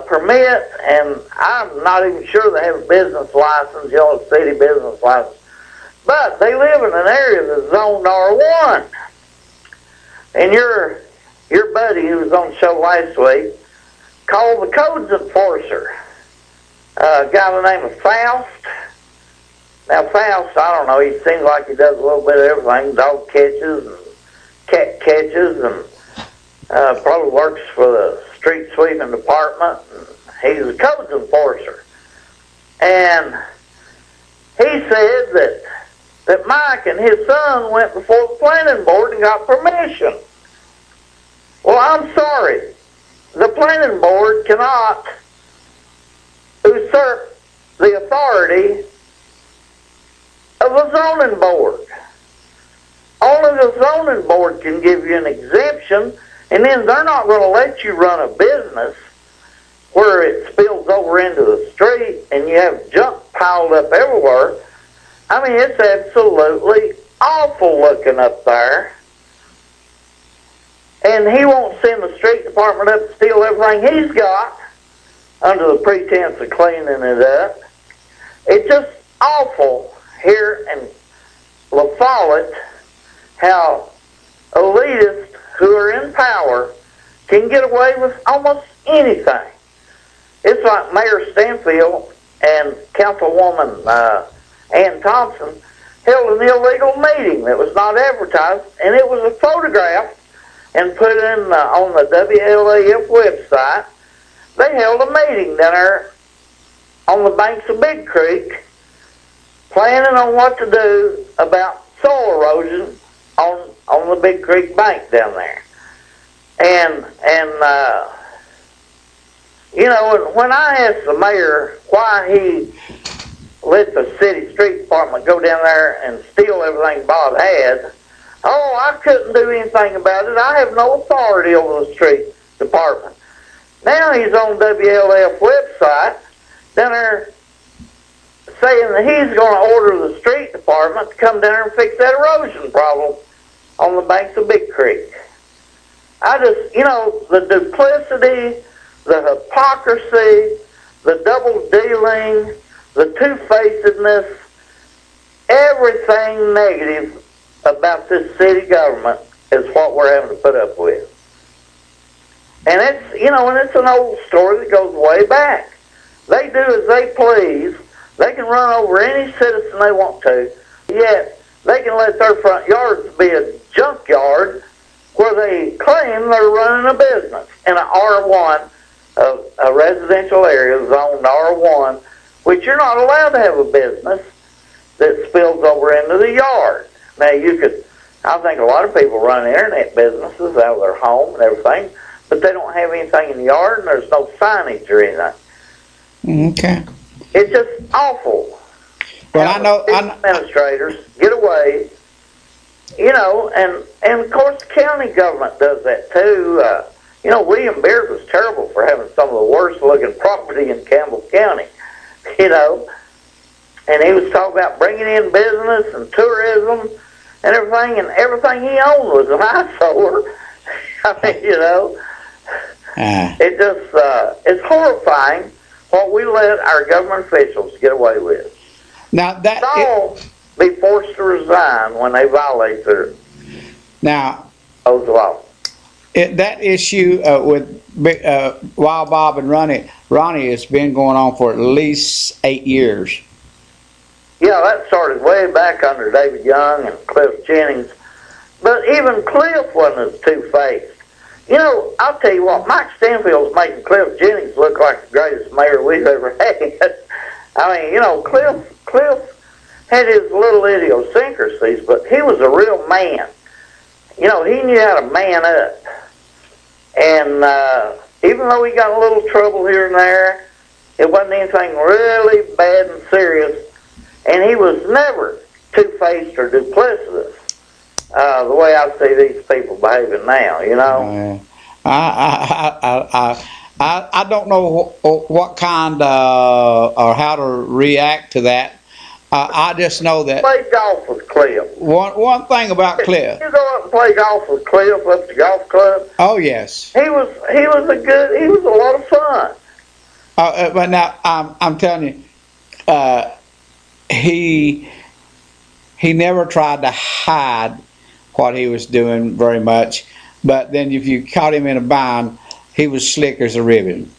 permit, and I'm not even sure they have a business license, Yellow City business license. But they live in an area that's zoned R1. And your buddy who was on the show last week called the codes enforcer, a guy by the name of Faust. Now Faust, I don't know, he seems like he does a little bit of everything, dog catches and cat catches, and probably works for the street sweeping department. He's a codes enforcer. And he said that Mike and his son went before the planning board and got permission. Well, I'm sorry. The planning board cannot usurp the authority of the zoning board. Only the zoning board can give you an exemption, and then they're not going to let you run a business where it spills over into the street and you have junk piled up everywhere. I mean, it's absolutely awful looking up there. And he won't send the street department up to steal everything he's got under the pretense of cleaning it up. It's just awful here in La Follette how elitists who are in power can get away with almost anything. It's like Mayor Stanfield and Councilwoman Ann Thompson held an illegal meeting that was not advertised, and it was a photograph and put in on the WLAF website. They held a meeting down there on the banks of Big Creek, planning on what to do about soil erosion on the Big Creek bank down there. And you know, when I asked the mayor why he let the city street department go down there and steal everything Bob had, oh, I couldn't do anything about it. I have no authority over the street department. Now he's on WLF website down there saying that he's going to order the street department to come down there and fix that erosion problem on the banks of Big Creek. I just, you know, the duplicity, the hypocrisy, the double dealing, the two-facedness, everything negative about this city government is what we're having to put up with. And it's, you know, and it's an old story that goes way back. They do as they please. They can run over any citizen they want to, yet they can let their front yards be a junkyard where they claim they're running a business in an R1, a residential area zoned R1, which you're not allowed to have a business that spills over into the yard. Now, you could, I think a lot of people run internet businesses out of their home and everything, but they don't have anything in the yard and there's no signage or anything. Okay. It's just awful. Well, I know administrators get away, you know, and of course the county government does that too. You know, William Beard was terrible for having some of the worst looking property in Campbell County, you know, and he was talking about bringing in business and tourism and everything he owned was an eyesore. I mean, you know, it just, it's horrifying what we let our government officials get away with. Now that all be forced to resign when they violate their oath of office. That issue with Wild Bob and Ronnie has been going on for at least 8 years. Yeah, that started way back under David Young and Cliff Jennings. But even Cliff wasn't as two-faced. You know, I'll tell you what, Mike Stanfield's making Cliff Jennings look like the greatest mayor we've ever had. I mean, you know, Cliff had his little idiosyncrasies, but he was a real man. You know, he knew how to man up. And even though he got a little trouble here and there, it wasn't anything really bad and serious. And he was never two-faced or duplicitous, the way I see these people behaving now, you know? I don't know what kind or how to react to that. I just know that. Played golf with Cliff. One thing about Cliff. You go up and play golf with Cliff up at the golf club. Oh yes. He was a lot of fun. But now I'm telling you, he never tried to hide what he was doing very much. But then if you caught him in a bind, he was slick as a ribbon.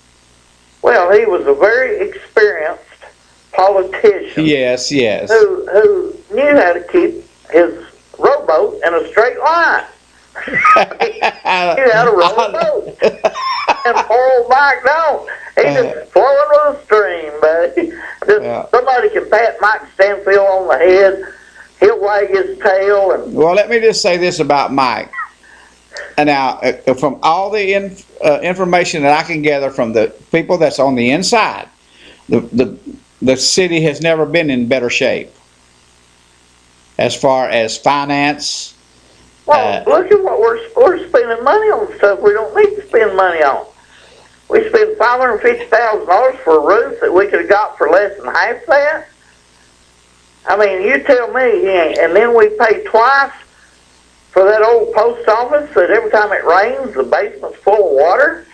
Well, he was a very experienced politician. Yes. Who knew how to keep his rowboat in a straight line. He knew how to row a boat. And poor old Mike don't. He's just flowing with the stream, but somebody can pat Mike Stanfield on the head, he'll wag his tail. And well, let me just say this about Mike. And now, from all the information that I can gather from the people that's on the inside, the city has never been in better shape as far as finance. Well, look at what we're spending money on stuff we don't need to spend money on. We spent $550,000 for a roof that we could have got for less than half that. I mean, you tell me, and then we pay twice for that old post office that every time it rains, the basement's full of water.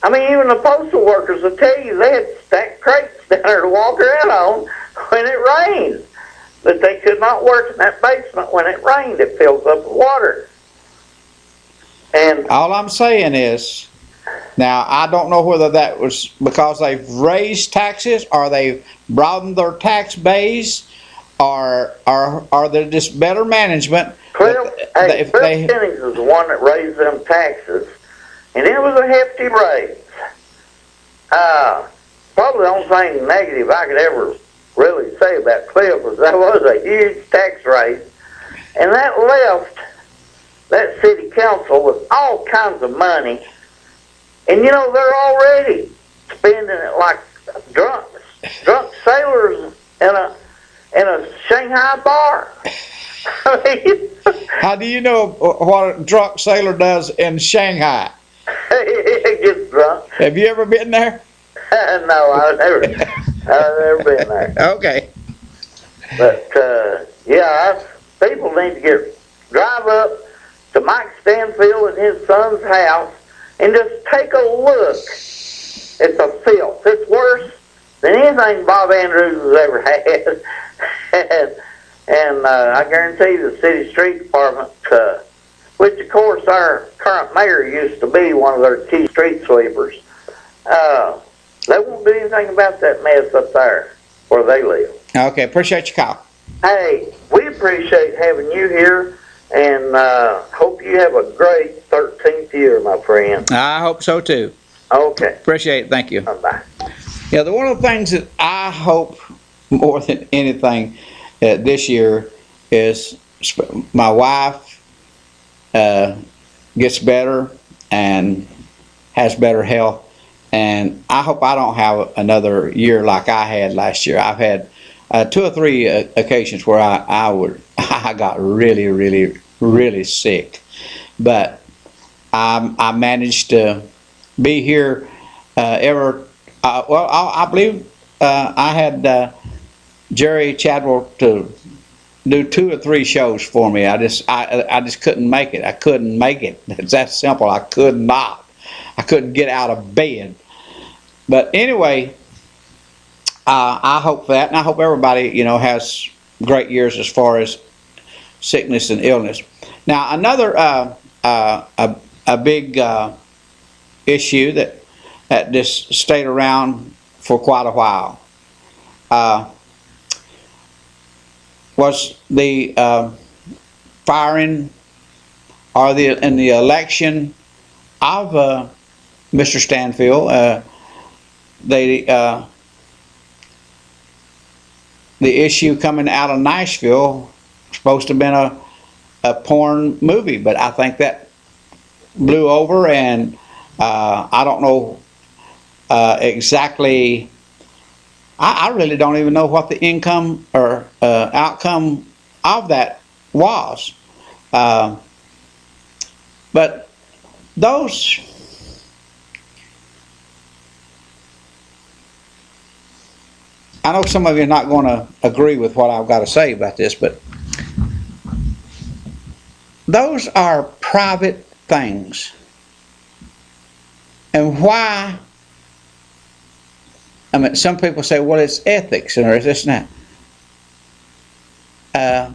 I mean, even the postal workers will tell you they had stacked crates down there to walk around on when it rained. That they could not work in that basement when it rained. It fills up with water. And all I'm saying is, now I don't know whether that was because they've raised taxes or they've broadened their tax base, or are there just better management? Cliff Jennings is the one that raised them taxes, and it was a hefty raise. Probably the only thing negative I could ever really say about Cliff was that was a huge tax raise, and that left that city council with all kinds of money, and you know they're already spending it like drunk sailors in a Shanghai bar. How do you know what a drunk sailor does in Shanghai? He gets drunk. Have you ever been there? No, I've never been there. Okay. But yeah, people need to drive up to Mike Stanfield and his son's house and just take a look at the filth. It's worse than anything Bob Andrews has ever had. and I guarantee you the city street department, which of course our current mayor used to be one of their key street sweepers, they won't do anything about that mess up there where they live. Okay, appreciate your call. Hey, we appreciate having you here, and hope you have a great 13th year, my friend. I hope so too. Okay. Appreciate it. Thank you. Bye-bye. Yeah, one of the things that I hope more than anything this year is my wife gets better and has better health. And I hope I don't have another year like I had last year. I've had 2 or 3 occasions where I got really, really, really sick. But I managed to be here I believe I had Jerry Chadwell to do 2 or 3 shows for me. I just couldn't make it. I couldn't make it. It's that simple. I could not. I couldn't get out of bed. But anyway, I hope that, and I hope everybody, has great years as far as sickness and illness. Now, another a big issue that just stayed around for quite a while was the firing or the election of Mr. Stanfield. The issue coming out of Nashville was supposed to have been a porn movie, but I think that blew over, and I don't know exactly. I really don't even know what the income or outcome of that was. But those I know some of you are not going to agree with what I've got to say about this, but those are private things. And why? I mean, some people say, well, it's ethics or it's this and that.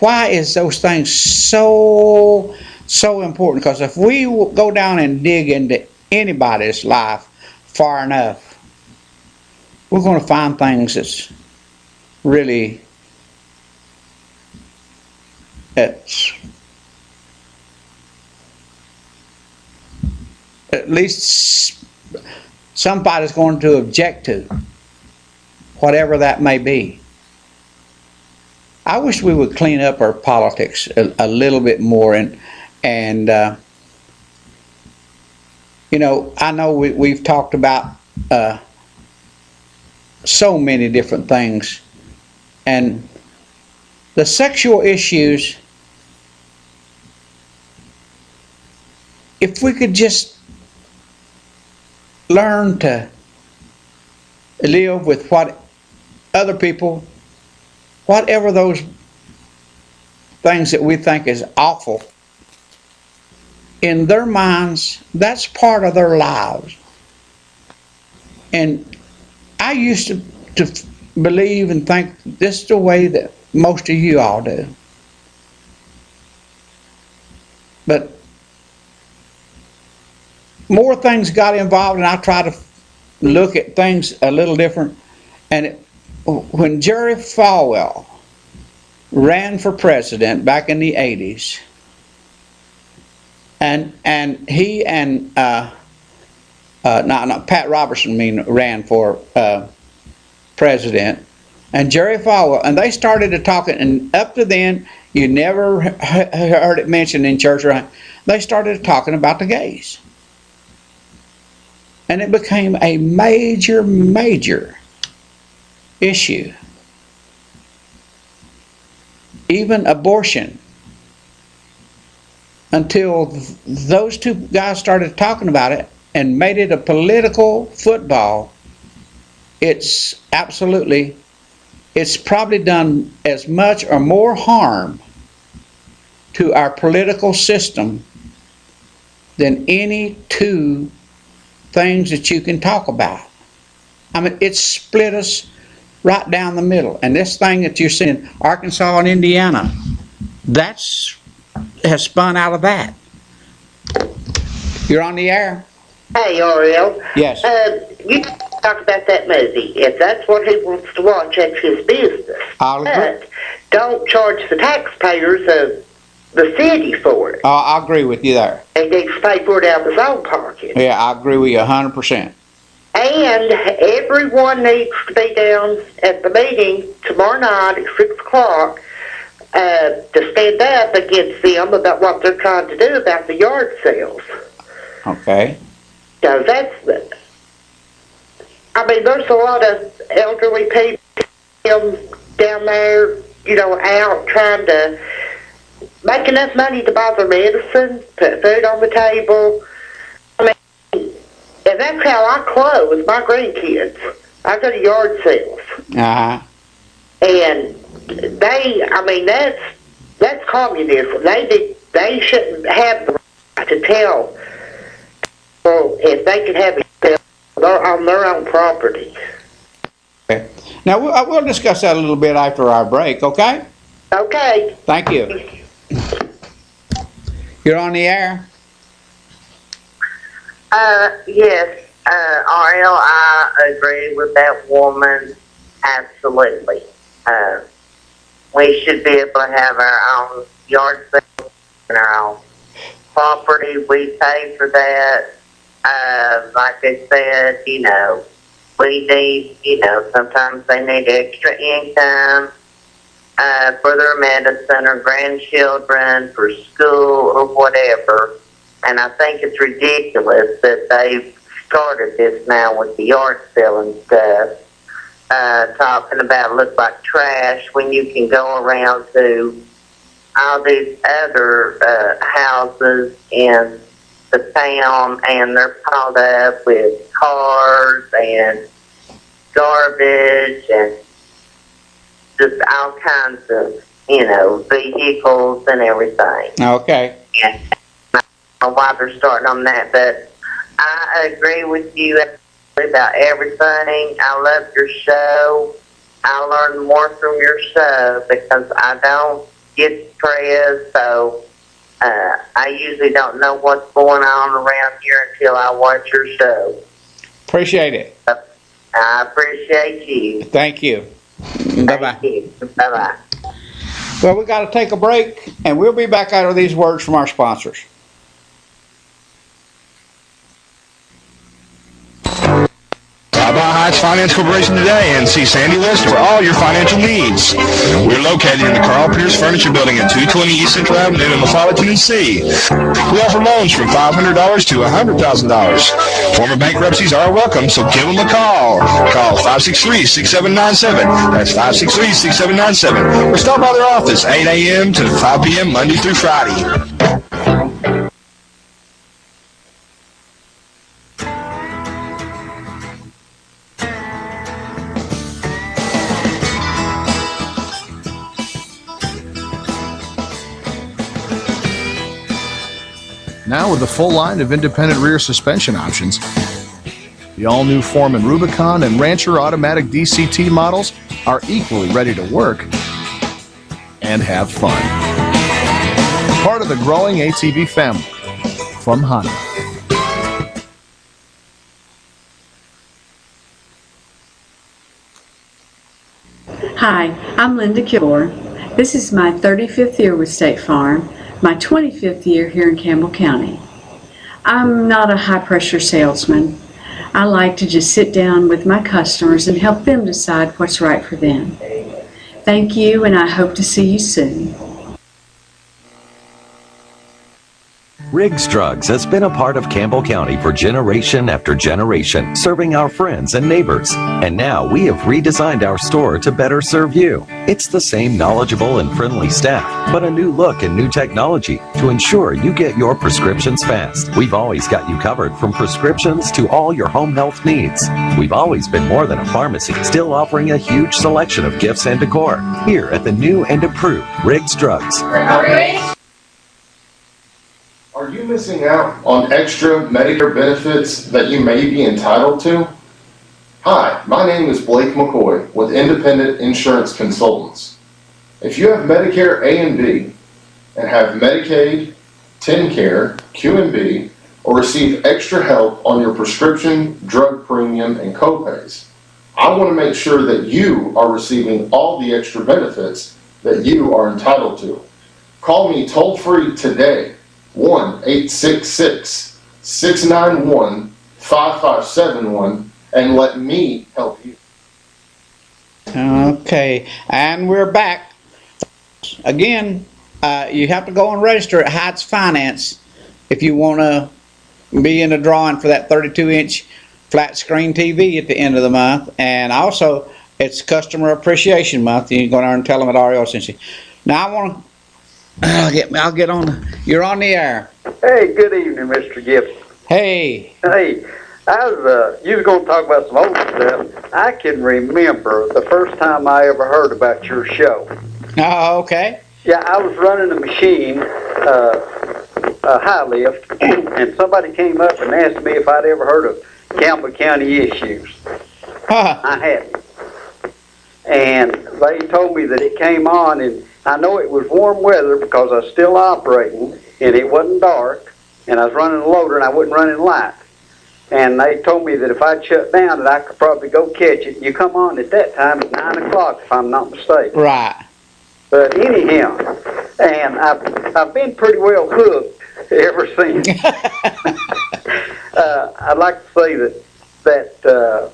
Why is those things so important? Because if we go down and dig into anybody's life far enough, we're going to find things that's really, at least somebody's going to object to, whatever that may be. I wish we would clean up our politics a little bit more, and And, you know, I know we've talked about so many different things. And the sexual issues, if we could just learn to live with what other people, whatever those things that we think is awful, in their minds, that's part of their lives. And I used to believe and think this is the way that most of you all do. But more things got involved, and I try to look at things a little different. And when Jerry Falwell ran for president back in the 80s, and he and Pat Robertson ran for president, and Jerry Falwell, and they started to talk, and up to then you never heard it mentioned in church, right? They started talking about the gays, and it became a major issue. Even abortion, until those two guys started talking about it and made it a political football. It's probably done as much or more harm to our political system than any two things that you can talk about. I mean, it's split us right down the middle. And this thing that you're seeing, Arkansas and Indiana, has spun out of that. You're on the air. Hey, Ariel. Yes. You talk about that movie. If that's what he wants to watch, that's his business. But don't charge the taxpayers of the city for it. I agree with you there. He needs to pay for it out of his own pocket. Yeah, I agree with you 100%. And everyone needs to be down at the meeting tomorrow night at 6 o'clock to stand up against them about what they're trying to do about the yard sales. Okay. So there's a lot of elderly people down there, out trying to make enough money to buy their medicine, put food on the table. And that's how I close my grandkids. I go to yard sales. Uh-huh. And that's communism. They shouldn't have the right to tell people if they can have it on their own property. Okay. Now, we'll discuss that a little bit after our break, okay? Okay. Thank you. You're on the air. Yes, Ariel, I agree with that woman, absolutely. We should be able to have our own yard sale and our own property. We pay for that. Like I said, we need, sometimes they need extra income for their medicine or grandchildren, for school or whatever. And I think it's ridiculous that they've started this now with the yard sale and stuff, talking about look like trash when you can go around to all these other houses in the town and they're piled up with cars and garbage and just all kinds of, vehicles and everything. Okay. And I don't know why they're starting on that, but I agree with you about everything. I love your show. I learn more from your show because I don't get press, so I usually don't know what's going on around here until I watch your show. Appreciate it. I appreciate you. Thank you. Bye-bye. Thank you. Bye-bye. Well, we got to take a break, and we'll be back out of these words from our sponsors. Stop by Heights Finance Corporation today and see Sandy Lister for all your financial needs. We're located in the Carl Pierce Furniture Building at 220 East Central Avenue in Eufaula, Tennessee. We offer loans from $500 to $100,000. Former bankruptcies are welcome, so give them a call. Call 563-6797. That's 563-6797. Or stop by their office 8 a.m. to 5 p.m. Monday through Friday. Now with a full line of independent rear suspension options, the all-new Foreman Rubicon and Rancher automatic DCT models are equally ready to work and have fun. Part of the growing ATV family from Honda. Hi, I'm Linda Kilgore. This is my 35th year with State Farm, my 25th year here in Campbell County. I'm not a high-pressure salesman. I like to just sit down with my customers and help them decide what's right for them. Thank you, and I hope to see you soon. Riggs Drugs has been a part of Campbell County for generation after generation, serving our friends and neighbors. And now we have redesigned our store to better serve you. It's the same knowledgeable and friendly staff, but a new look and new technology to ensure you get your prescriptions fast. We've always got you covered from prescriptions to all your home health needs. We've always been more than a pharmacy, still offering a huge selection of gifts and decor. Here at the new and improved Riggs Drugs. Are you missing out on extra Medicare benefits that you may be entitled to? Hi, my name is Blake McCoy with Independent Insurance Consultants. If you have Medicare A and B and have Medicaid, TennCare, QMB, or receive extra help on your prescription, drug premium, and copays, I want to make sure that you are receiving all the extra benefits that you are entitled to. Call me toll-free today, 1-866-691-5571, and let me help you. Okay, and we're back. Again, you have to go and register at Heights Finance if you want to be in the drawing for that 32-inch flat screen TV at the end of the month. And also, it's Customer Appreciation Month. You can go down and tell them at REO Cincy. Now, I want to I'll get on. You're on the air. Hey, good evening, Mr. Gibson. Hey. Hey, you was going to talk about some old stuff. I can remember the first time I ever heard about your show. Oh, okay. Yeah, I was running a machine, a high lift, and somebody came up and asked me if I'd ever heard of Campbell County Issues. I hadn't. And they told me that it came on, and I know it was warm weather because I was still operating, and it wasn't dark, and I was running a loader, and I wasn't running light. And they told me that if I'd shut down, that I could probably go catch it. You come on at that time at 9 o'clock, if I'm not mistaken. Right. But anyhow, and I've been pretty well hooked ever since. I'd like to say that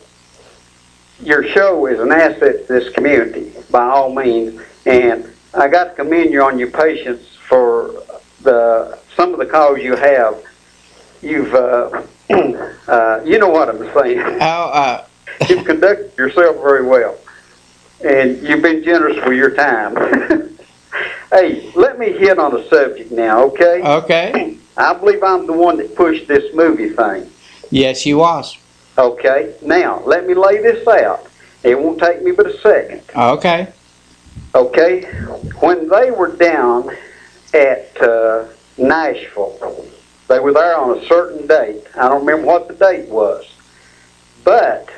your show is an asset to this community, by all means, and I got to commend you on your patience for some of the calls you have. You've, you know what I'm saying. You've conducted yourself very well, and you've been generous with your time. Hey, let me hit on a subject now, okay? Okay. I believe I'm the one that pushed this movie thing. Yes, you was. Okay. Now, let me lay this out. It won't take me but a second. Okay. Okay. When they were down at Nashville, they were there on a certain date. I don't remember what the date was. But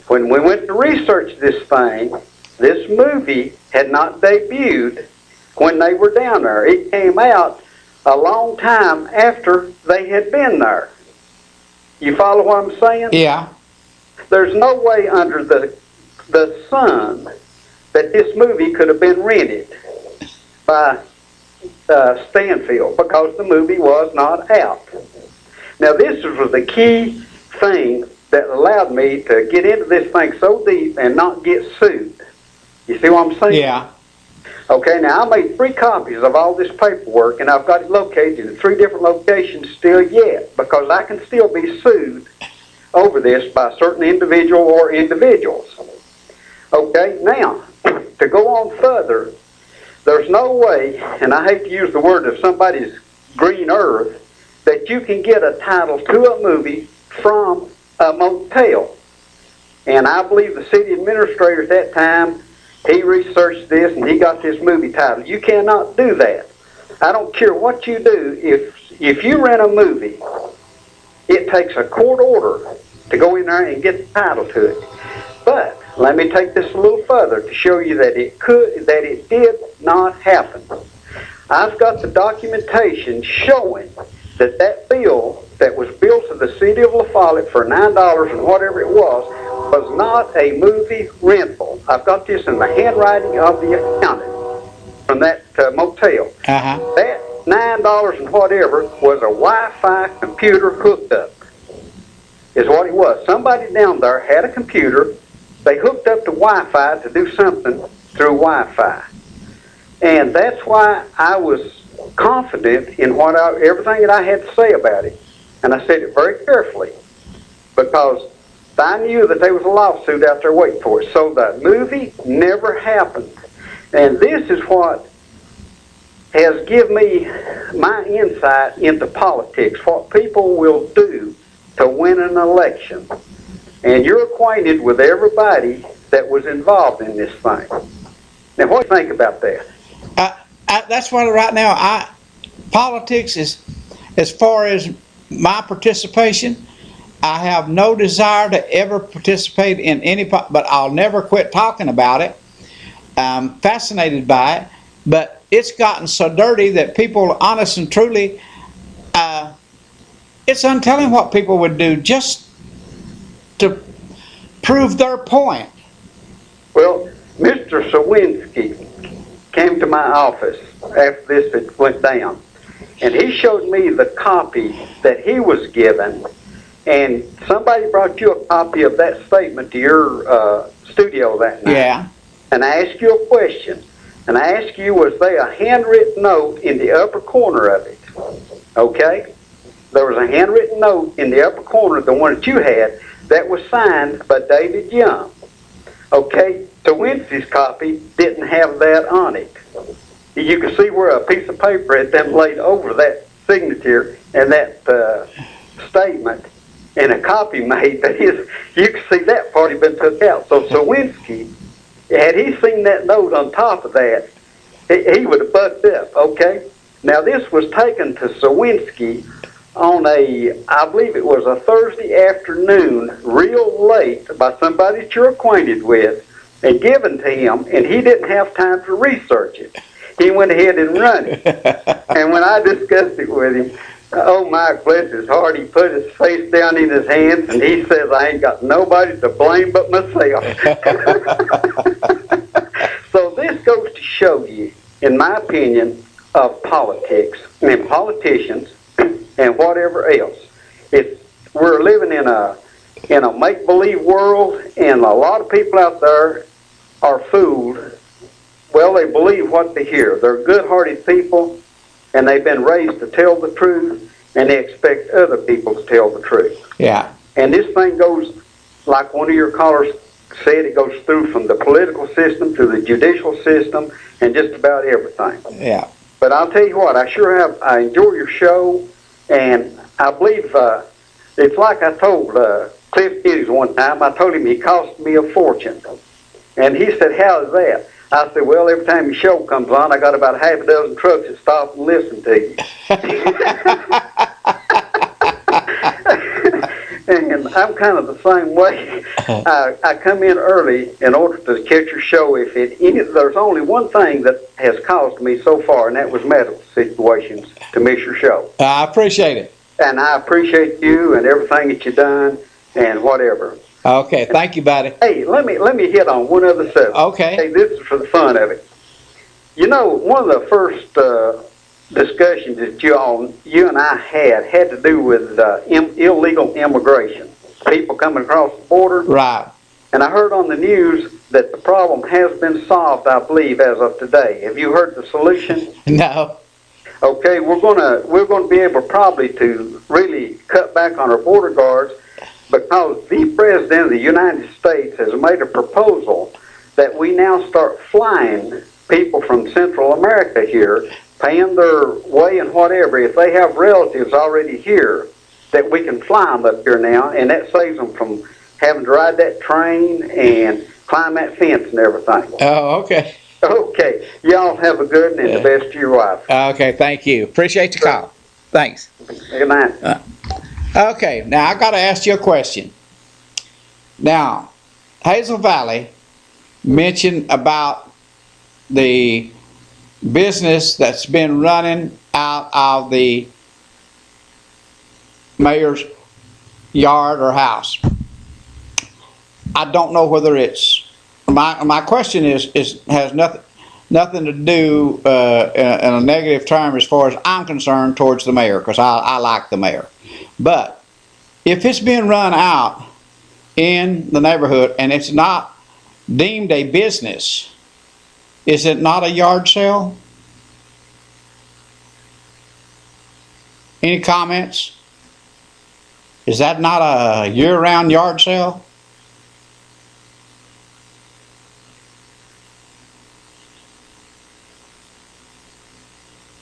when we went to research this thing, this movie had not debuted when they were down there. It came out a long time after they had been there. You follow what I'm saying? Yeah. There's no way under the sun that this movie could have been rented by Stanfield, because the movie was not out. Now, this was the key thing that allowed me to get into this thing so deep and not get sued. You see what I'm saying? Yeah. Okay, now I made 3 copies of all this paperwork, and I've got it located in 3 different locations still yet, because I can still be sued over this by a certain individual or individuals. Okay, now, to go on further, there's no way, and I hate to use the word of somebody's green earth, that you can get a title to a movie from a motel. And I believe the city administrator at that time, he researched this and he got this movie title. You cannot do that. I don't care what you do. If you rent a movie, it takes a court order to go in there and get the title to it. But let me take this a little further to show you that it did not happen. I've got the documentation showing that bill that was billed to the city of La Follette for $9 and whatever it was not a movie rental. I've got this in the handwriting of the accountant from that motel. That $9 and whatever was a Wi-Fi computer hookup, is what it was. Somebody down there had a computer. They hooked up to Wi-Fi to do something through Wi-Fi. And that's why I was confident in everything that I had to say about it. And I said it very carefully, because I knew that there was a lawsuit out there waiting for us. So the movie never happened. And this is what has given me my insight into politics, what people will do to win an election. And you're acquainted with everybody that was involved in this thing. Now, what do you think about that? That's what right now, politics is, as far as my participation, I have no desire to ever participate in any, but I'll never quit talking about it. I'm fascinated by it, but it's gotten so dirty that people, honest and truly, it's untelling what people would do just to prove their point. Well, Mr. Sawinski came to my office after this had went down, and he showed me the copy that he was given, and somebody brought you a copy of that statement to your studio that night. Yeah. And I asked you a question, and I asked you, was there a handwritten note in the upper corner of it? Okay? There was a handwritten note in the upper corner, the one that you had, that was signed by David Young. Okay? Sawinski's copy didn't have that on it. You can see where a piece of paper had been laid over that signature and that statement, and a copy made, but you can see that part had been took out. So Sawinski, had he seen that note on top of that, he would have bucked up, okay? Now this was taken to Sawinski on I believe it was a Thursday afternoon, real late, by somebody that you're acquainted with, and given to him, and he didn't have time to research it. He went ahead and run it. And when I discussed it with him, oh my, bless his heart, he put his face down in his hands and he says, I ain't got nobody to blame but myself. So this goes to show you, in my opinion, of politics and politicians and whatever else. We're living in a make-believe world, and a lot of people out there are fooled. Well, they believe what they hear. They're good-hearted people, and they've been raised to tell the truth, and they expect other people to tell the truth. Yeah. And this thing goes, like one of your callers said, it goes through from the political system to the judicial system and just about everything. Yeah. But I'll tell you what, I enjoy your show, and I believe it's like I told Cliff Hughes one time. I told him he cost me a fortune. And he said, how is that? I said, well, every time your show comes on, I got about half a dozen trucks that stop and listen to you. And I'm kind of the same way. I come in early in order to catch your show. There's only one thing that has caused me so far, and that was medical situations to miss your show. I appreciate it. And I appreciate you and everything that you've done and whatever. Okay, thank you, buddy. Hey, let me hit on one other subject. Okay. Hey, this is for the fun of it. You know, one of the first discussions that you and I had to do with illegal immigration. people coming across the border. Right. And I heard on the news that the problem has been solved, I believe, as of today. Have you heard the solution? No. Okay, we're gonna be able probably to really cut back on our border guards because the President of the United States has made a proposal that we now start flying people from Central America here, paying their way and whatever. If they have relatives already here, that we can fly them up here now, and that saves them from having to ride that train and climb that fence and everything. Oh, okay. Okay, y'all have a good one and the best to your wife. Okay, thank you. Appreciate the call. Thanks. Good night. Okay, now I got to ask you a question. Now, Hazel Valley mentioned about the business that's been running out of the mayor's yard or house. I don't know whether it's my question is has nothing to do in a negative term as far as I'm concerned towards the mayor, because I like the mayor. But if it's been run out in the neighborhood and it's not deemed a business, is it not a yard sale? Any comments? Is that not a year-round yard sale?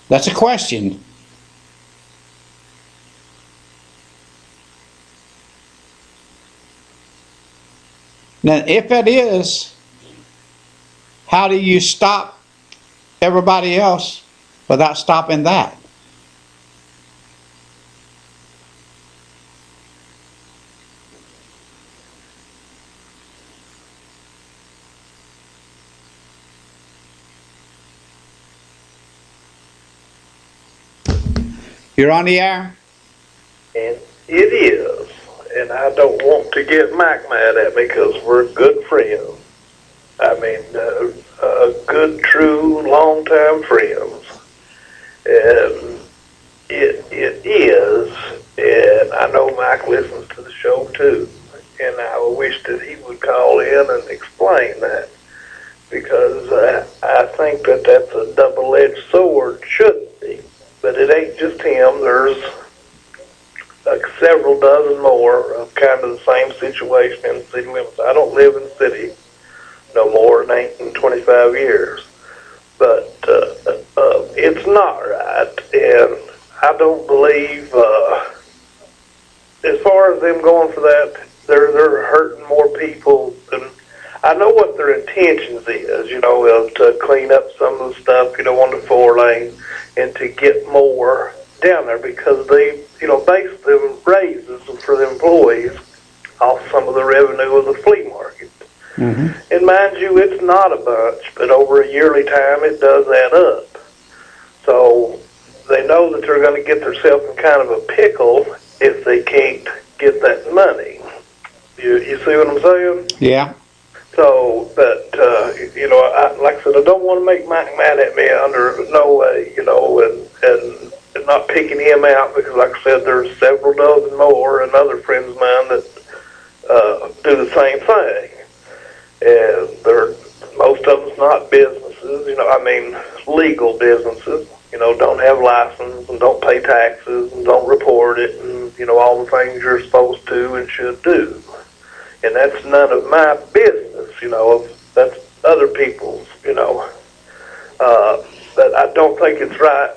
That's a question. Now, if it is, how do you stop everybody else without stopping that? You're on the air? And it is. And I don't want to get Mike mad at me because we're good friends. I mean, good, true, long-time friends. And it is. And I know Mike listens to the show too. And I wish that he would call in and explain that. Because I think that that's a double-edged sword, should be. But it ain't just him. There's several dozen more of kind of the same situation in the city limits. I don't live in the city no more than 25 years. But it's not right. And I don't believe, as far as them going for that, they're hurting more people than... I know what their intentions is, to clean up some of the stuff, on the 4-lane and to get more down there because they, base them raises for the employees off some of the revenue of the flea market. Mm-hmm. And mind you, it's not a bunch, but over a yearly time it does add up. So they know that they're going to get themselves in kind of a pickle if they can't get that money. You see what I'm saying? Yeah. So, but, like I said, I don't want to make Mike mad at me under no way, and not picking him out because, like I said, there's several dozen more and other friends of mine that do the same thing. And most of them's not businesses, legal businesses, don't have license and don't pay taxes and don't report it and, all the things you're supposed to and should do. And that's none of my business, that's other people's, but I don't think it's right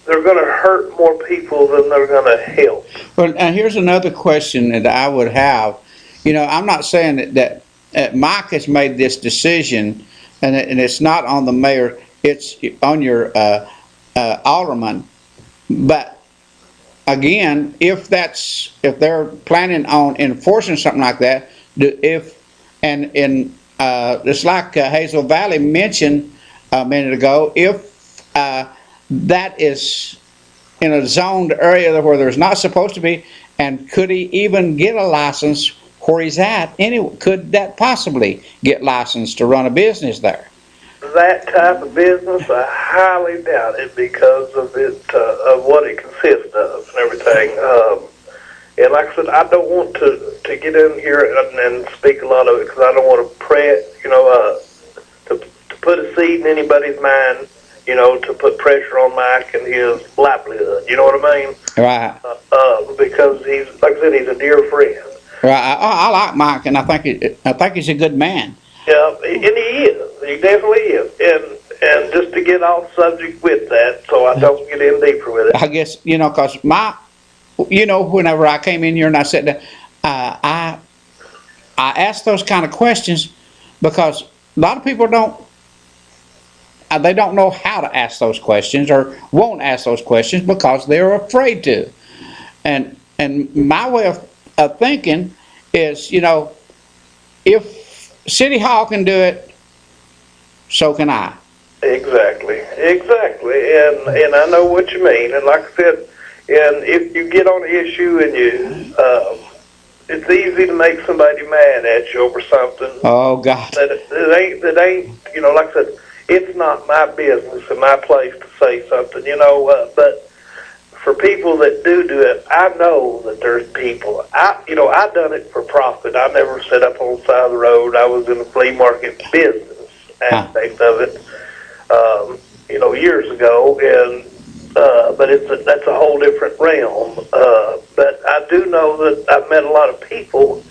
they're going to hurt more people than they're going to help. Well, and here's another question that I would have. I'm not saying that Mike has made this decision and it's not on the mayor, it's on your alderman, but again, if they're planning on enforcing something like that, it's like Hazel Valley mentioned a minute ago, if that is in a zoned area where there's not supposed to be, and could he even get a license where he's at? Could that possibly get licensed to run a business there? That type of business, I highly doubt it because of it, of what it consists of and everything. And like I said, I don't want to get in here and speak a lot of it because I don't want to to put a seed in anybody's mind, to put pressure on Mike and his livelihood. You know what I mean? Right. Because he's, like I said, he's a dear friend. Right. I like Mike, and I think he's a good man. Yeah, and he is. He definitely is. And just to get off subject with that, so I don't get in deeper with it. I guess, because whenever I came in here and I said that, I asked those kind of questions because a lot of people they don't know how to ask those questions or won't ask those questions because they're afraid to. And my way of thinking is, if City Hall can do it, so can I. Exactly. And I know what you mean. And like I said, and if you get on an issue and it's easy to make somebody mad at you over something. Oh God. That ain't, like I said, it's not my business and my place to say something, but for people that do it, I know that there's people. I done it for profit. I never set up on the side of the road. I was in the flea market business aspect of it, years ago, and but that's a whole different realm. But I do know that I've met a lot of people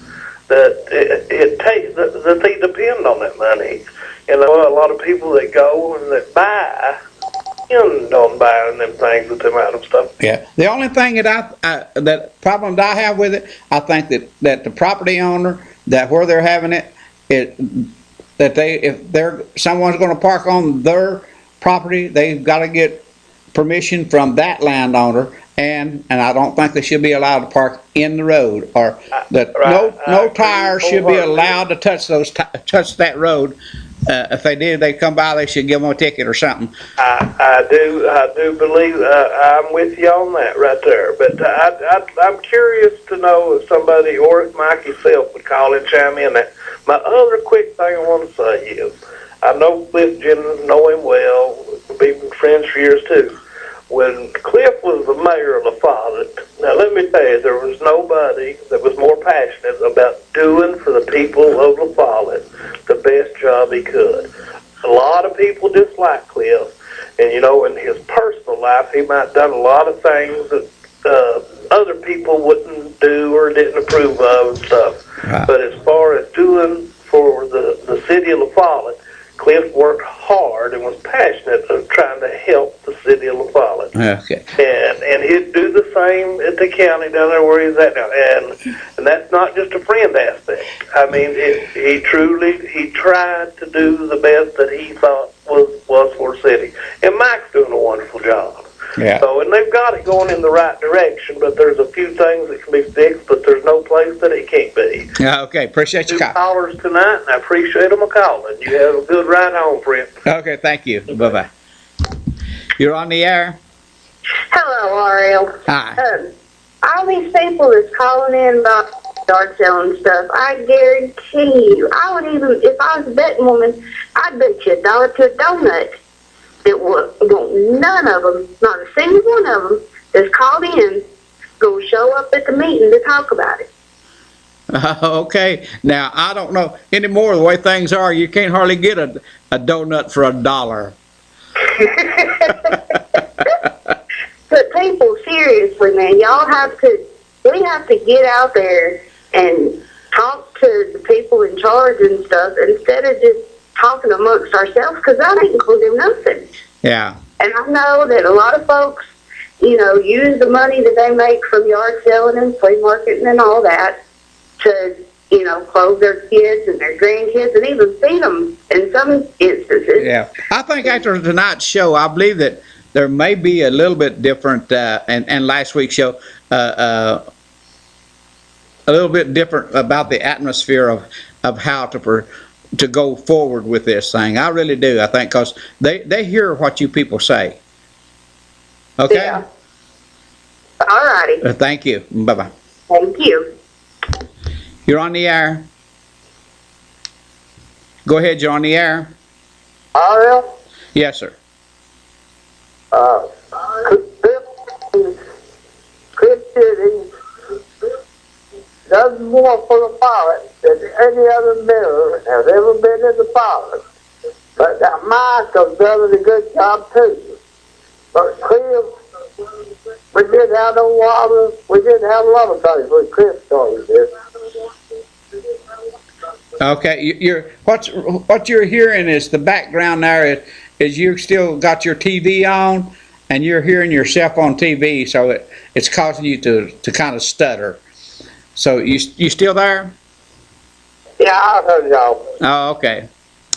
that that they depend on that money. A lot of people that go and that buy, don't buy them things with them out of stuff. Yeah. The only thing that problem that I have with it, I think that the property owner, that where they're having it, if someone's going to park on their property, they've got to get permission from that landowner, and I don't think they should be allowed to park in the road, or that no tires should be allowed to touch that road. If they did, they come by, they should give them a ticket or something. I do believe I'm with you on that right there. But I'm curious to know if somebody or if Mike himself would call and chime in. My other quick thing I want to say is, I know Cliff Jennings, know him well. We've been friends for years too. When Cliff was the mayor of La Follette, now let me tell you, there was nobody that was more passionate about doing for the people of La Follette the best job he could. A lot of people dislike Cliff, and in his personal life, he might have done a lot of things that other people wouldn't do or didn't approve of and stuff. Right. But as far as doing for the city of La Follette, Cliff worked hard and was passionate of trying to help the city of La Follette. Okay. And he'd do the same at the county down there where he's at now. And that's not just a friend aspect. I mean, he tried to do the best that he thought was for the city. And Mike's doing a wonderful job. Yeah. So, and they've got it going in the right direction, but there's a few things that can be fixed, but there's no place that it can't be. Yeah, okay. Appreciate your call. Callers tonight, and I appreciate them calling. You have a good ride home, friend. Okay, thank you. Bye-bye. You're on the air. Hello, Ariel. Hi. All these people that's calling in about yard sale and stuff, I guarantee you, I would even, if I was a betting woman, I'd bet you $1 to a donut. None of them, not a single one of them that's called in, going to show up at the meeting to talk about it. Okay. Now, I don't know anymore the way things are. You can't hardly get a donut for $1. But people, seriously, man, we have to get out there and talk to the people in charge and stuff instead of just talking amongst ourselves, because that ain't going to do nothing. Yeah. And I know that a lot of folks, use the money that they make from yard selling and flea marketing and all that to, clothe their kids and their grandkids and even feed them in some instances. Yeah. I think after tonight's show, I believe that there may be a little bit different, and last week's show, a little bit different about the atmosphere of how to go forward with this thing. I really do. I think because they hear what you people say. Okay? Yeah. All righty. Thank you. Bye-bye. Thank you. You're on the air. Go ahead, you're on the air. Ariel? Yes, sir. Chris Jennings nothing more for the pilot than any other miller has ever been in the pilot. But now Mike has done a good job too. But Chris, we did have no water. We did have a lot of things when Chris started this. Okay, what you're hearing is the background there is you still got your TV on and you're hearing yourself on TV, so it's causing you to kind of stutter. So you still there? Yeah, I heard y'all. Oh, okay.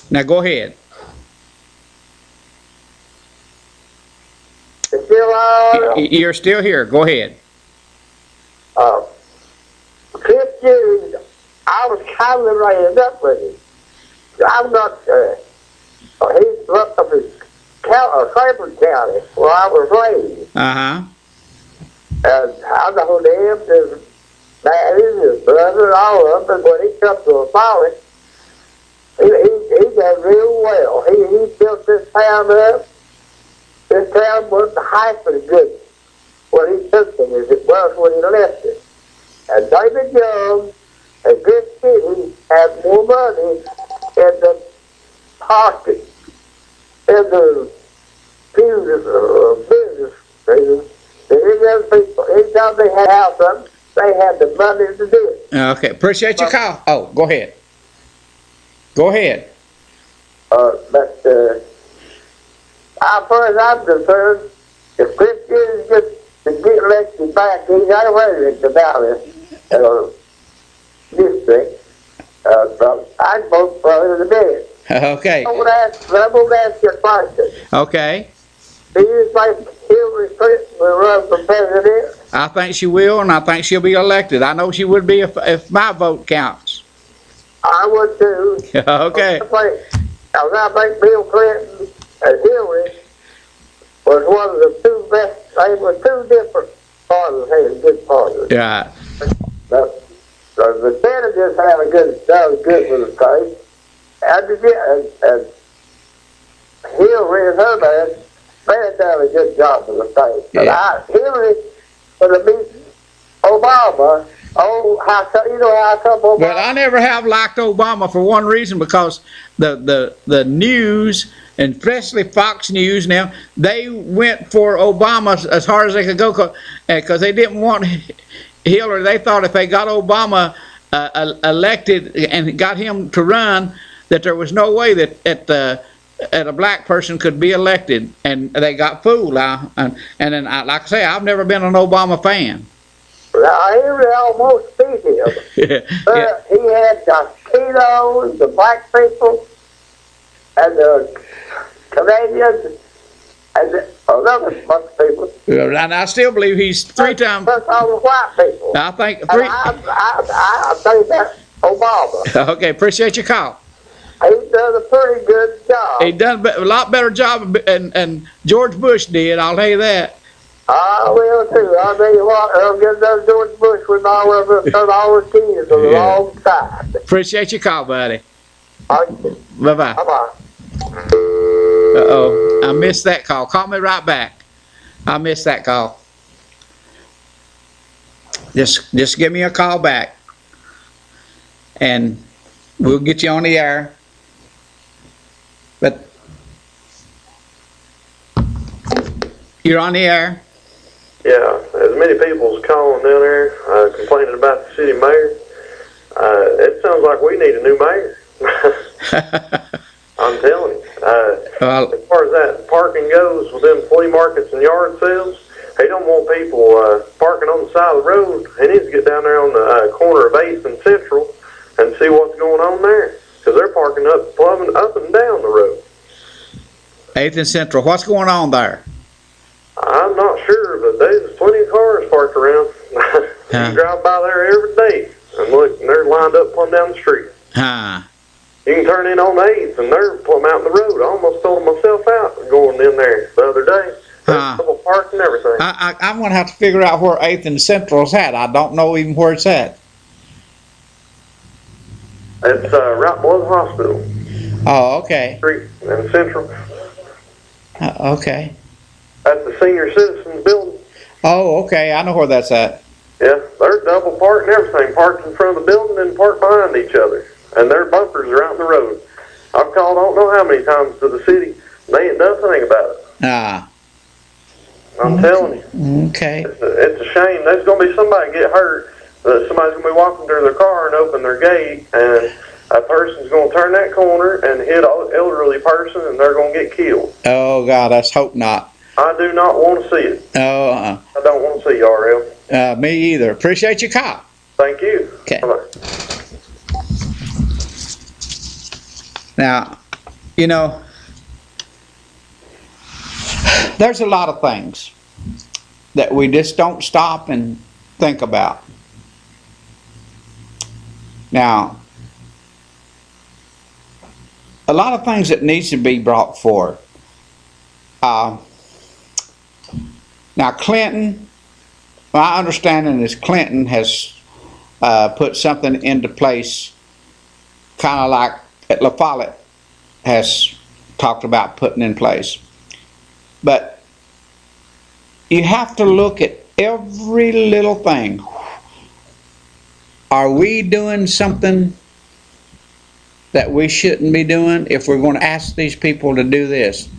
Now go ahead. It's still on. You're still here. Go ahead. Chris Hughes, I was kind of raised up with him. I'm not he's up in Claiborne County, where I was raised. Uh-huh. And I know them, his daddy, his brother, and all of them. And when he comes to a college, he done real well. He built this town up. This town wasn't half as good when he took it as it was when he left it. And David Young and Chris Kitty had more money in the pocket, in the business reasons than any other people. Anytime they had out something, they had the money to do it. Okay, appreciate your call. Oh, go ahead. Go ahead. But as far as I'm concerned, if Chris Kitty gets to get elected back, he's got to wait it about this district. I'd vote for him in a minute. Okay. I'm going to ask you a question. Okay. Do you think Hillary Clinton will run for president? I think she will, and I think she'll be elected. I know she would be if my vote counts. I would too. Okay. I think Bill Clinton and Hillary was one of the two best. They were two different parties. They were good parties. Yeah. The Senators have a good, good for the state. And Hillary and her man, they have done a good job for the state. Yeah. But Hillary would have beat Obama. Oh, you know how come Obama? Well, I never have liked Obama for one reason, because the news, and especially Fox News now, they went for Obama as hard as they could go, because they didn't want Hillary. They thought if they got Obama elected and got him to run, that there was no way that a black person could be elected, and they got fooled. And then, like I say, I've never been an Obama fan. I almost beat him. But he had the Latinos, the black people, and the Canadians, and another bunch of people. And I still believe he's three times. Plus all the white people. I think three. I think that's Obama. Okay, appreciate your call. He's done a pretty good job. He done a lot better job, and George Bush did. I'll tell you that. I will too. I'll tell you what, I'll get another George Bush with all of our kids a long time. Appreciate your call, buddy. Bye-bye. Bye-bye. Uh-oh, I missed that call. Call me right back. I missed that call. Just give me a call back, and we'll get you on the air. But you're on the air. Yeah, as many people's calling down there complaining about the city mayor. It sounds like we need a new mayor. I'm telling you. As far as that parking goes within flea markets and yard sales, he don't want people parking on the side of the road. He needs to get down there on the corner of 8th and Central and see what's going on there, because they're parking plumbing up and down the road. 8th and Central. What's going on there? I'm not sure, but there's plenty of cars parked around. You can drive by there every day and look, and they're lined up plumb down the street. You can turn in on the 8th, and they're plumb out in the road. I almost sold myself out going in there the other day. There's double parked and everything. I'm going to have to figure out where 8th and Central's at. I don't know even where it's at. It's right below the hospital. Oh, okay. Street and Central. Okay. That's the senior citizens building. Oh, okay. I know where that's at. Yeah, there's they're double parked and everything, parked in front of the building and parked behind each other. And their bumpers are out in the road. I've called I don't know how many times to the city. They ain't done anything about it. Ah. I'm telling you. Okay. It's a shame. There's going to be somebody get hurt. Somebody's going to be walking to their car and open their gate, and a person's going to turn that corner and hit an elderly person, and they're going to get killed. Oh, God, let's hope not. I do not want to see it. Oh, I don't want to see RL. me either. Appreciate your call. Thank you. Okay. Bye-bye. Now, you know, there's a lot of things that we just don't stop and think about. Now, a lot of things that needs to be brought forward. Now, Clinton, my understanding is Clinton has put something into place, kind of like La Follette has talked about putting in place. But you have to look at every little thing. Are we doing something that we shouldn't be doing if we're going to ask these people to do this?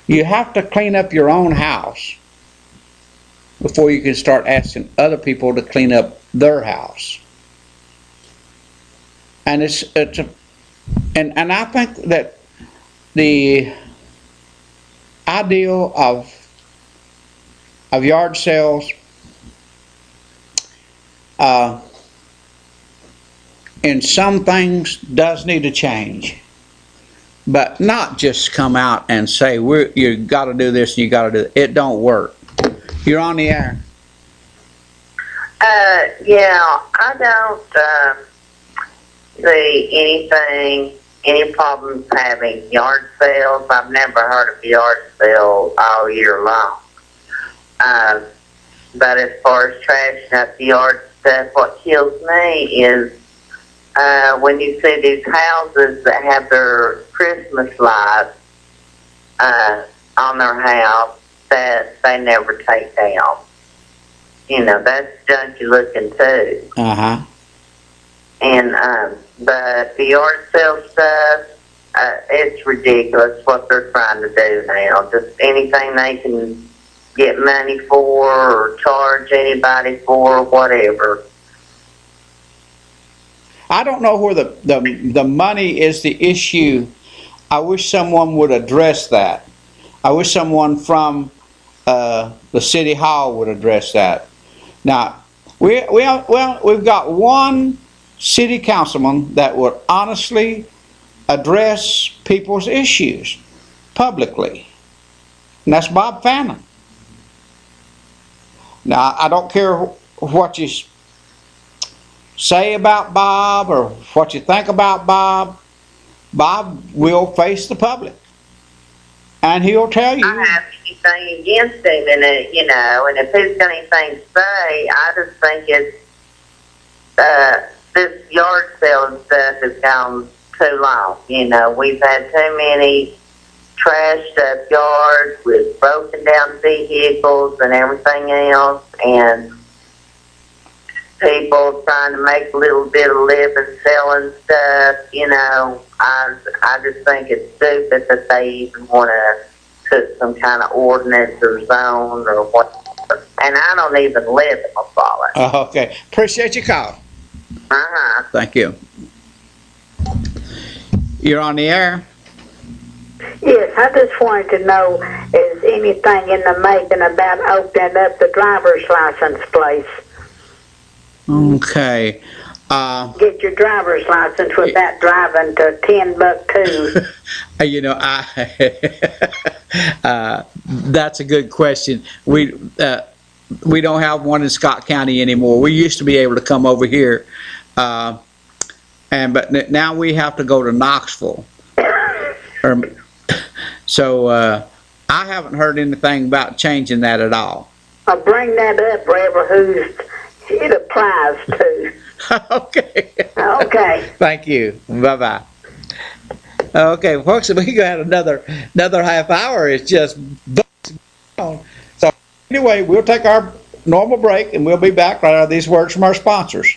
You have to clean up your own house before you can start asking other people to clean up their house. And and I think that the ideal of yard sales in some things does need to change, but not just come out and say you got to do this and you got to do that. It don't work. You're on the air. Yeah, I don't see any problems having yard sales. I've never heard of yard sales all year long. But as far as trashing up the yard stuff, what kills me is when you see these houses that have their Christmas lights on their house that they never take down. You know, that's junky looking too. Uh-huh. And but the yard sale stuff, it's ridiculous what they're trying to do now. Just anything they can get money for or charge anybody for, whatever. I don't know where the money is the issue. I wish someone would address that. I wish someone from the city hall would address that. Now, we've got one city councilman that would honestly address people's issues publicly, and that's Bob Fannin. Now, I don't care what you say about Bob or what you think about Bob. Bob will face the public, and he'll tell you. I have anything against him, and you know, and if he's got anything to say, I just think it's this yard sale stuff has gone too long. You know, we've had too many trashed up yards with broken down vehicles and everything else, and people trying to make a little bit of living selling stuff. You know, I just think it's stupid that they even want to put some kind of ordinance or zone or whatever. And I don't even live in La Follette. Oh, okay. Appreciate your call. Uh-huh. Thank you. You're on the air. Yes, I just wanted to know, is anything in the making about opening up the driver's license place? Okay. Get your driver's license without driving to Timbuktu. You know, that's a good question. We don't have one in Scott County anymore. We used to be able to come over here, but now we have to go to Knoxville. So I haven't heard anything about changing that at all. I'll bring that up wherever who's it applies to. Okay. Okay. Thank you. Bye-bye. Okay, folks, we got another half hour. It's just on. So anyway, we'll take our normal break, and we'll be back right after these words from our sponsors.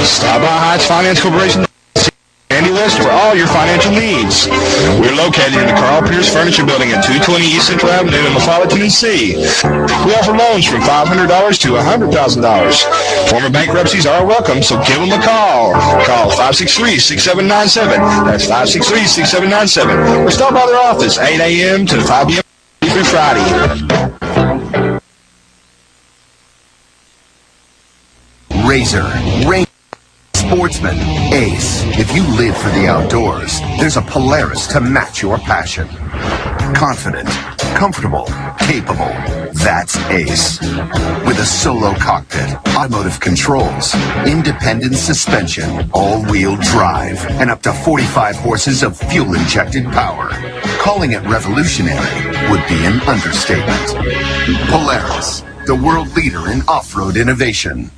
Stop by Heights Finance Corporation. Sandy Lister for all your financial needs. We're located in the Carl Pierce Furniture Building at 220 East Central Avenue in Eufaula, Tennessee. We offer loans from $500 to $100,000. Former bankruptcies are welcome, so give them a call. Call 563-6797. That's 563-6797. Or stop by their office 8 a.m. to 5 p.m. through Friday. Razor, Ranger, Sportsman, Ace. If you live for the outdoors, there's a Polaris to match your passion. Confident, comfortable, capable. That's Ace. With a solo cockpit, automotive controls, independent suspension, all-wheel drive, and up to 45 horses of fuel-injected power. Calling it revolutionary would be an understatement. Polaris, the world leader in off-road innovation.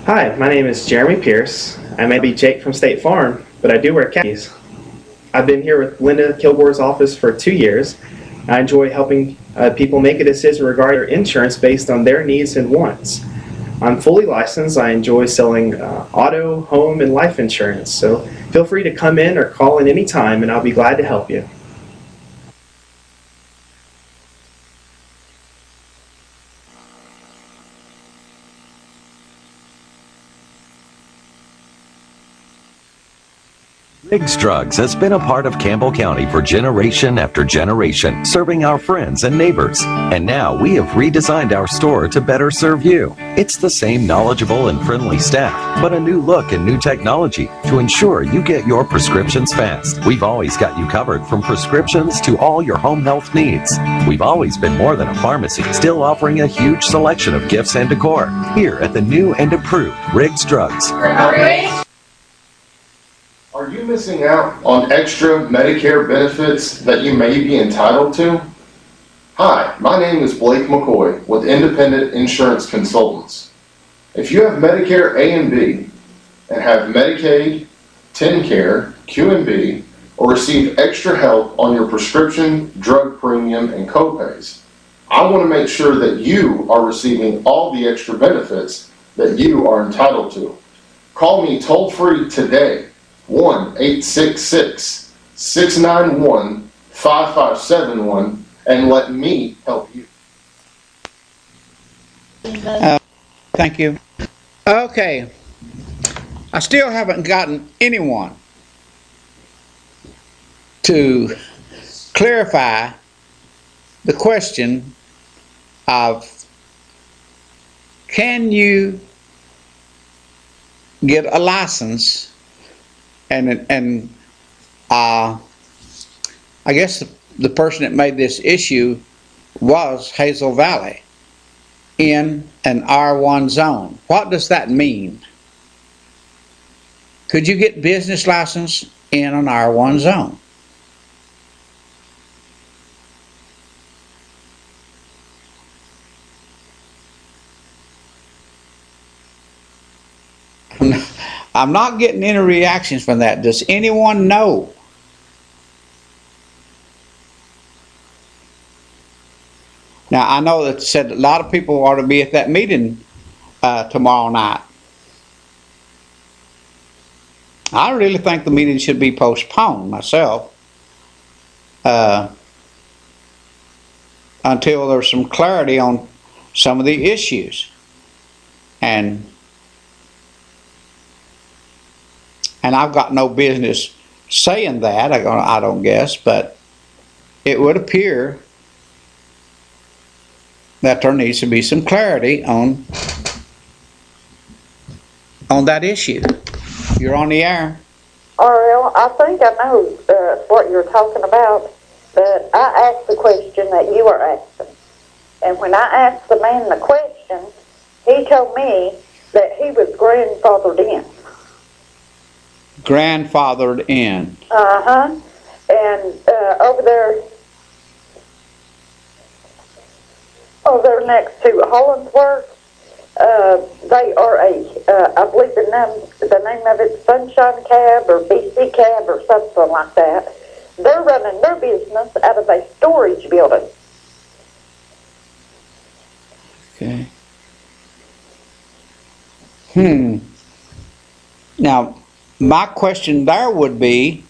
Hi, my name is Jeremy Pierce. I may be Jake from State Farm, but I do wear khakis. I've been here with Linda Kilgore's office for 2 years. I enjoy helping people make a decision regarding their insurance based on their needs and wants. I'm fully licensed. I enjoy selling auto, home, and life insurance. So feel free to come in or call in any time, and I'll be glad to help you. Riggs Drugs has been a part of Campbell County for generation after generation, serving our friends and neighbors. And now we have redesigned our store to better serve you. It's the same knowledgeable and friendly staff, but a new look and new technology to ensure you get your prescriptions fast. We've always got you covered from prescriptions to all your home health needs. We've always been more than a pharmacy, still offering a huge selection of gifts and decor here at the new and improved Riggs Drugs. Are you missing out on extra Medicare benefits that you may be entitled to? Hi, my name is Blake McCoy with Independent Insurance Consultants. If you have Medicare A and B and have Medicaid, TennCare, QMB, or receive extra help on your prescription, drug premium, and copays, I want to make sure that you are receiving all the extra benefits that you are entitled to. Call me toll-free today. 1-866-691-5571 and let me help you. Thank you. Okay. I still haven't gotten anyone to clarify the question of, can you get a license? And I guess the person that made this issue was Hazel Valley in an R1 zone. What does that mean? Could you get business license in an R1 zone? I'm not getting any reactions from that. Does anyone know? Now, I know that said a lot of people ought to be at that meeting tomorrow night. I really think the meeting should be postponed myself until there's some clarity on some of the issues. And I've got no business saying that, I don't guess, but it would appear that there needs to be some clarity on that issue. You're on the air. Ariel, I think I know what you're talking about, but I asked the question that you are asking. And when I asked the man the question, he told me that he was grandfathered in. Grandfathered in. Uh-huh. And over there next to Hollinsworth, They are I believe the name of it's Sunshine Cab or BC Cab or something like that. They're running their business out of a storage building. Okay. Now, my question there would be,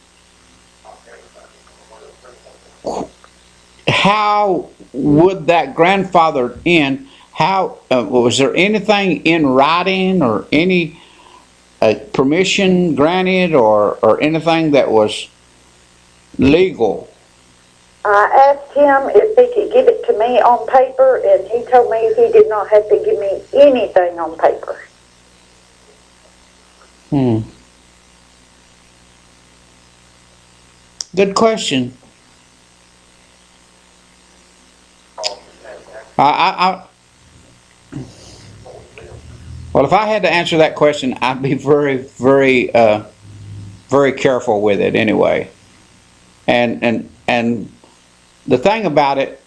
how would that grandfather in? How was there anything in writing or any permission granted or anything that was legal? I asked him if he could give it to me on paper, and he told me he did not have to give me anything on paper. Good question. Well, if I had to answer that question, I'd be very, very, very careful with it anyway. And the thing about it,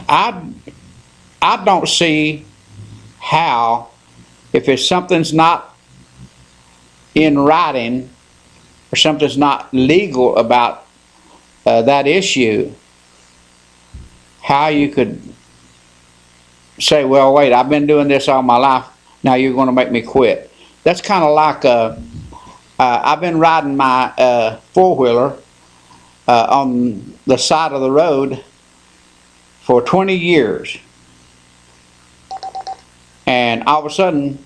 I don't see how, if it's something's not in writing or something's not legal about that issue, how you could say, well, wait, I've been doing this all my life, now you're going to make me quit. That's kind of like I've been riding my four-wheeler on the side of the road for 20 years. And all of a sudden,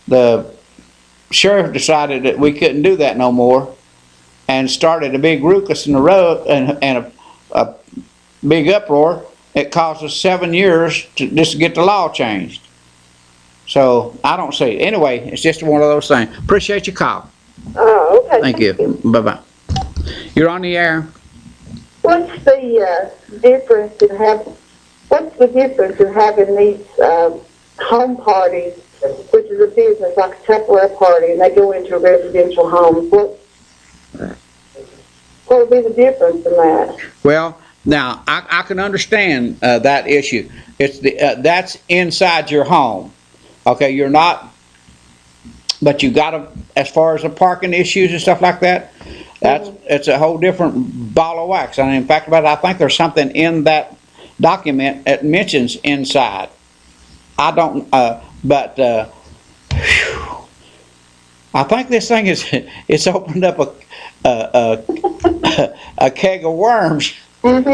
the sheriff decided that we couldn't do that no more and started a big ruckus in the road and a big uproar. It cost us 7 years just to get the law changed. So I don't see it. Anyway, it's just one of those things. Appreciate your call. Oh, okay. Thank you. Bye-bye. You're on the air. What's the difference in having these home parties, which is a business like a Tupperware party, and they go into a residential home? What would be the difference in that? Well, now I can understand that issue. It's that's inside your home. Okay, you're not, but you got to, as far as the parking issues and stuff like that, it's a whole different ball of wax. And in fact, about it, I think there's something in that document that mentions inside. I don't, but I think this thing it's opened up a keg of worms. But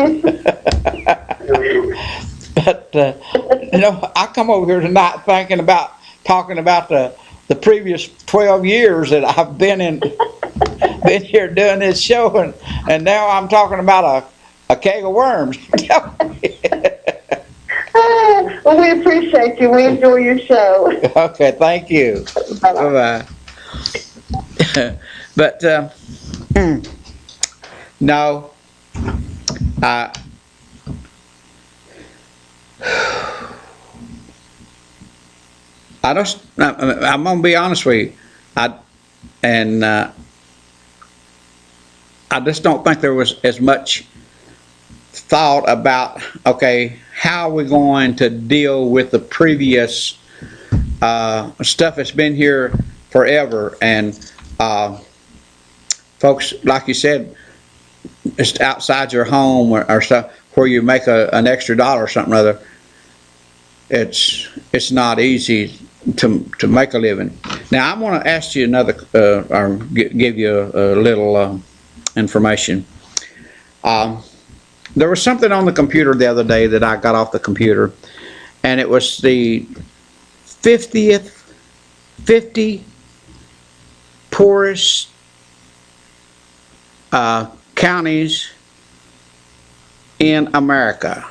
I come over here tonight thinking about talking about the previous 12 years that I've been here doing this show, and now I'm talking about a keg of worms. Well, we appreciate you. We enjoy your show. Okay, thank you. Bye-bye. But no, I'm gonna be honest with you. I just don't think there was as much thought about, okay, how are we going to deal with the previous stuff that's been here forever. And folks, like you said, it's outside your home or stuff where you make an extra dollar or something or other. It's not easy to make a living. Now I'm going to ask you another, or give you a little information. There was something on the computer the other day that I got off the computer, and it was the 50 poorest counties in America.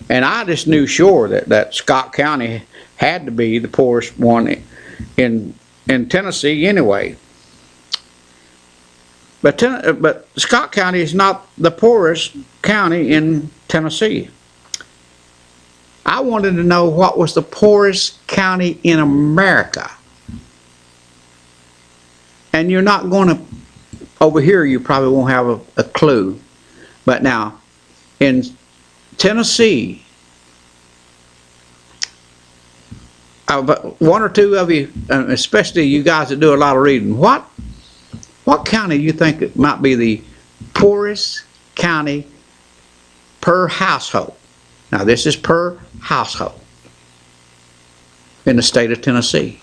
And I just knew sure that Scott County had to be the poorest one in Tennessee anyway. But Scott County is not the poorest county in Tennessee. I wanted to know what was the poorest county in America. And you're not going to, over here you probably won't have a clue. But now, in Tennessee, but one or two of you, especially you guys that do a lot of reading, what county do you think it might be the poorest county per household? Now this is per household in the state of Tennessee.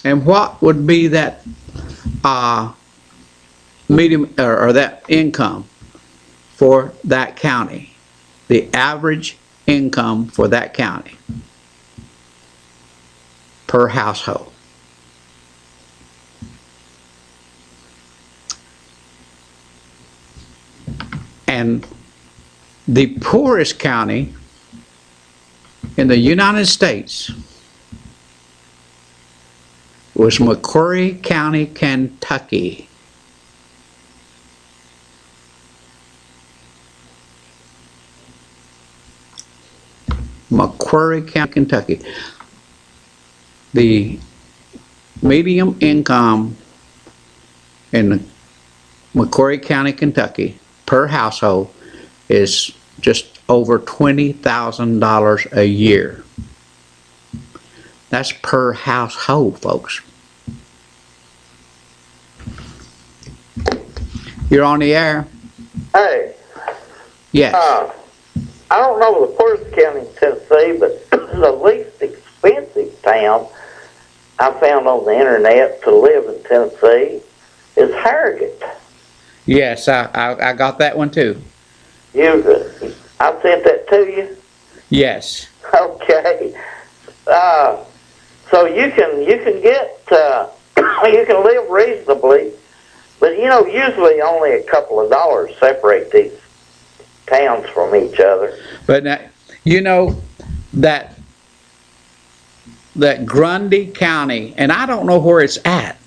And what would be that medium or that income for that county? The average income for that county per household. And the poorest county in the United States was McCreary County, Kentucky. McCreary County, Kentucky. The median income in McCreary County, Kentucky per household is just over $20,000 a year. That's per household, folks. You're on the air. Hey. Yes. I don't know the first county in Tennessee, but the least expensive town I found on the internet to live in Tennessee is Harrogate. Yes, I got that one too. I sent that to you? Yes. Okay. So you can get you can live reasonably, but usually only a couple of dollars separate these towns from each other. But now, that Grundy County, and I don't know where it's at.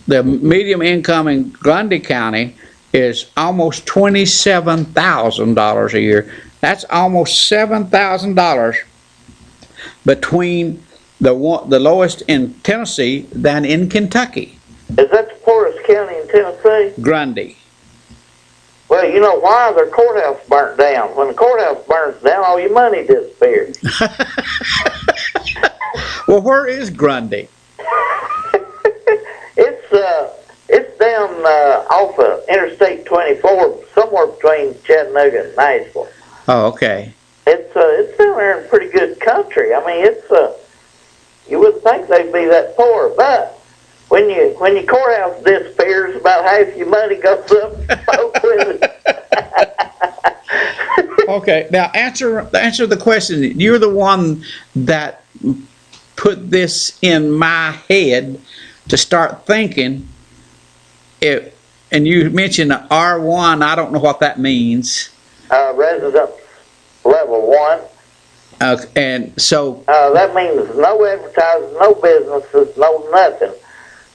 The median income in Grundy County is almost $27,000 a year. That's almost $7,000 between the lowest in Tennessee than in Kentucky. Is that the poorest county in Tennessee? Grundy. Well, you know why? Their courthouse burnt down. When the courthouse burns down, all your money disappears. Well, where is Grundy? It's down off of Interstate 24, somewhere between Chattanooga and Nashville. Oh, okay. It's down there in pretty good country. I mean, you wouldn't think they'd be that poor, but when your courthouse disappears, about half your money goes up with it. Okay, now answer the question. You're the one that put this in my head to start thinking. And you mentioned R1. I don't know what that means. Residence level 1. And so that means no advertising, no businesses, no nothing.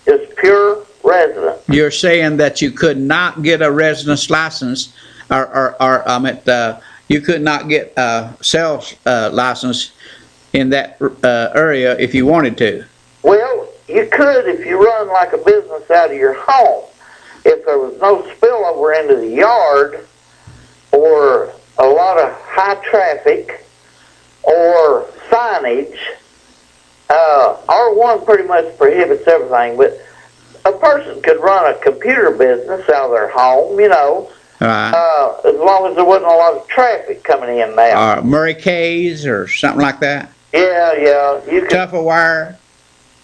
Just pure resident. You're saying that you could not get a residence license, or you could not get a sales license in that area if you wanted to. Well, you could if you run like a business out of your home. If there was no spillover into the yard, or a lot of high traffic, or signage, R1 pretty much prohibits everything, but a person could run a computer business out of their home, as long as there wasn't a lot of traffic coming in and out. Murray K's or something like that? Yeah. You could, Tupperware?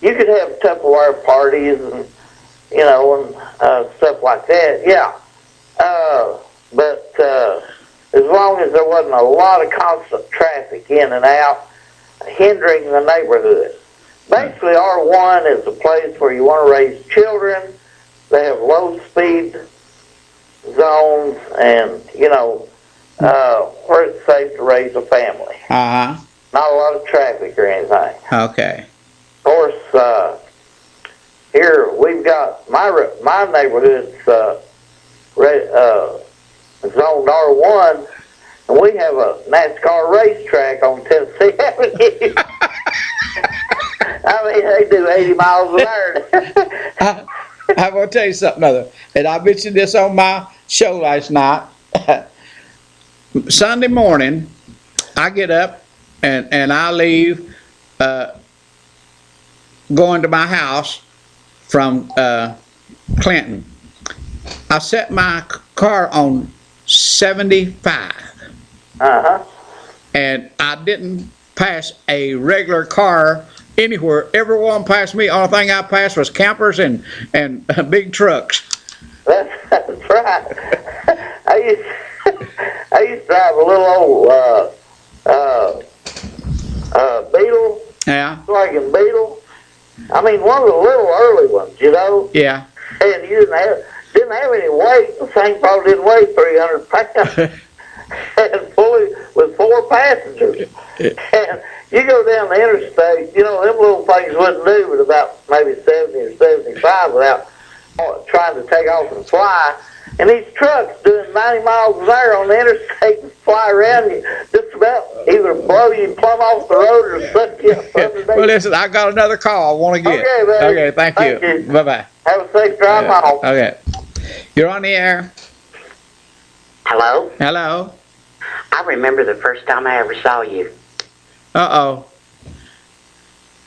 You could have Tupperware parties and, and stuff like that, yeah. But as long as there wasn't a lot of constant traffic in and out, hindering the neighborhood. Basically, R1 is a place where you want to raise children. They have low-speed zones and, where it's safe to raise a family. Uh-huh. Not a lot of traffic or anything. Okay. Of course, here we've got my neighborhood's zoned R1, and we have a NASCAR racetrack on Tennessee Avenue. I mean, they do 80 miles an hour. I'm gonna tell you something other, and I mentioned this on my show last night. Sunday morning, I get up and I leave, going to my house from Clinton. I set my car on 75. And I didn't pass a regular car anywhere. Everyone passed me. Only thing I passed was campers and big trucks. That's right. I used to drive a little old Beetle. Yeah. Volkswagen Beetle. I mean, one of the little early ones, you know. Yeah. And you didn't have any weight. The thing probably didn't weigh 300 pounds. And fully with 4 passengers. And you go down the interstate, you know, them little things wouldn't do but about maybe 70 or 75 without trying to take off and fly. And these trucks doing 90 miles an hour on the interstate and fly around you, just about either blow you plumb off the road or suck you up underneath. Well, listen, I got another call I want to get. Okay, buddy. Okay, thank you. Bye-bye. Have a safe drive home. Okay. You're on the air. Hello? Hello? I remember the first time I ever saw you. Uh-oh.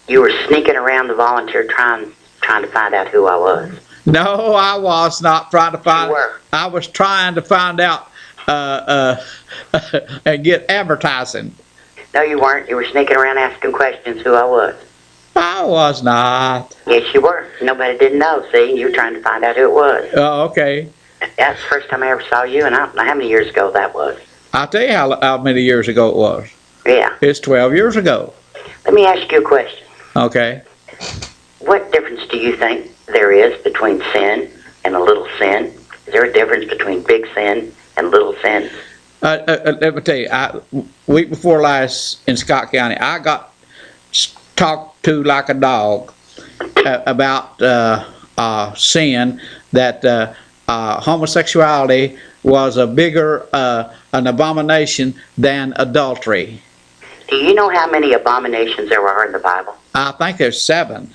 You were sneaking around the volunteer trying to find out who I was. No, I was not trying to find. You were. I was trying to find out and get advertising. No, you weren't. You were sneaking around asking questions who I was. I was not. Yes, you were. Nobody didn't know. See, you were trying to find out who it was. Oh, okay. That's the first time I ever saw you, and I don't know how many years ago that was. I'll tell you how many years ago it was. Yeah. It's 12 years ago. Let me ask you a question. Okay. What difference do you think there is between sin and a little sin? Is there a difference between big sin and little sin? Let me tell you, week before last in Scott County, I got talked to like a dog about sin, that homosexuality was a bigger an abomination than adultery. Do you know how many abominations there are in the Bible? I think there's 7.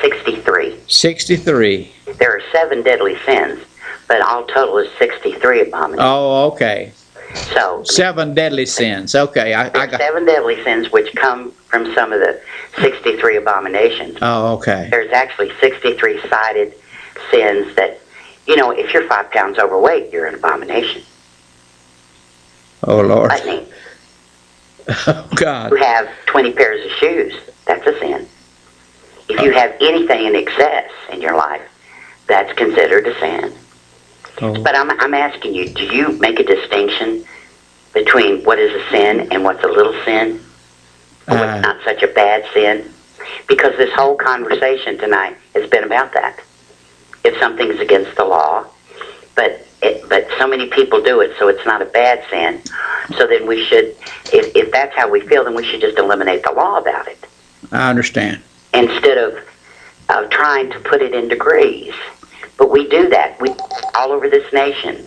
63. 63. There are 7 deadly sins, but all total is 63 abominations. Oh, okay. So 7 deadly sins. Okay, I got 7 deadly sins which come from some of the 63 abominations. Oh, okay. There's actually 63 sided sins that, you know, if you're 5 pounds overweight, you're an abomination. Oh, Lord. Gluttony. Oh, God. You have 20 pairs of shoes, that's a sin. If you have anything in excess in your life, that's considered a sin. Oh. But I'm asking you, do you make a distinction between what is a sin and what's a little sin? Or what's not such a bad sin? Because this whole conversation tonight has been about that. If something's against the law, but so many people do it, so it's not a bad sin. So then we should, if that's how we feel, then we should just eliminate the law about it. I understand. Instead of trying to put it in degrees. But we do that. We all over this nation.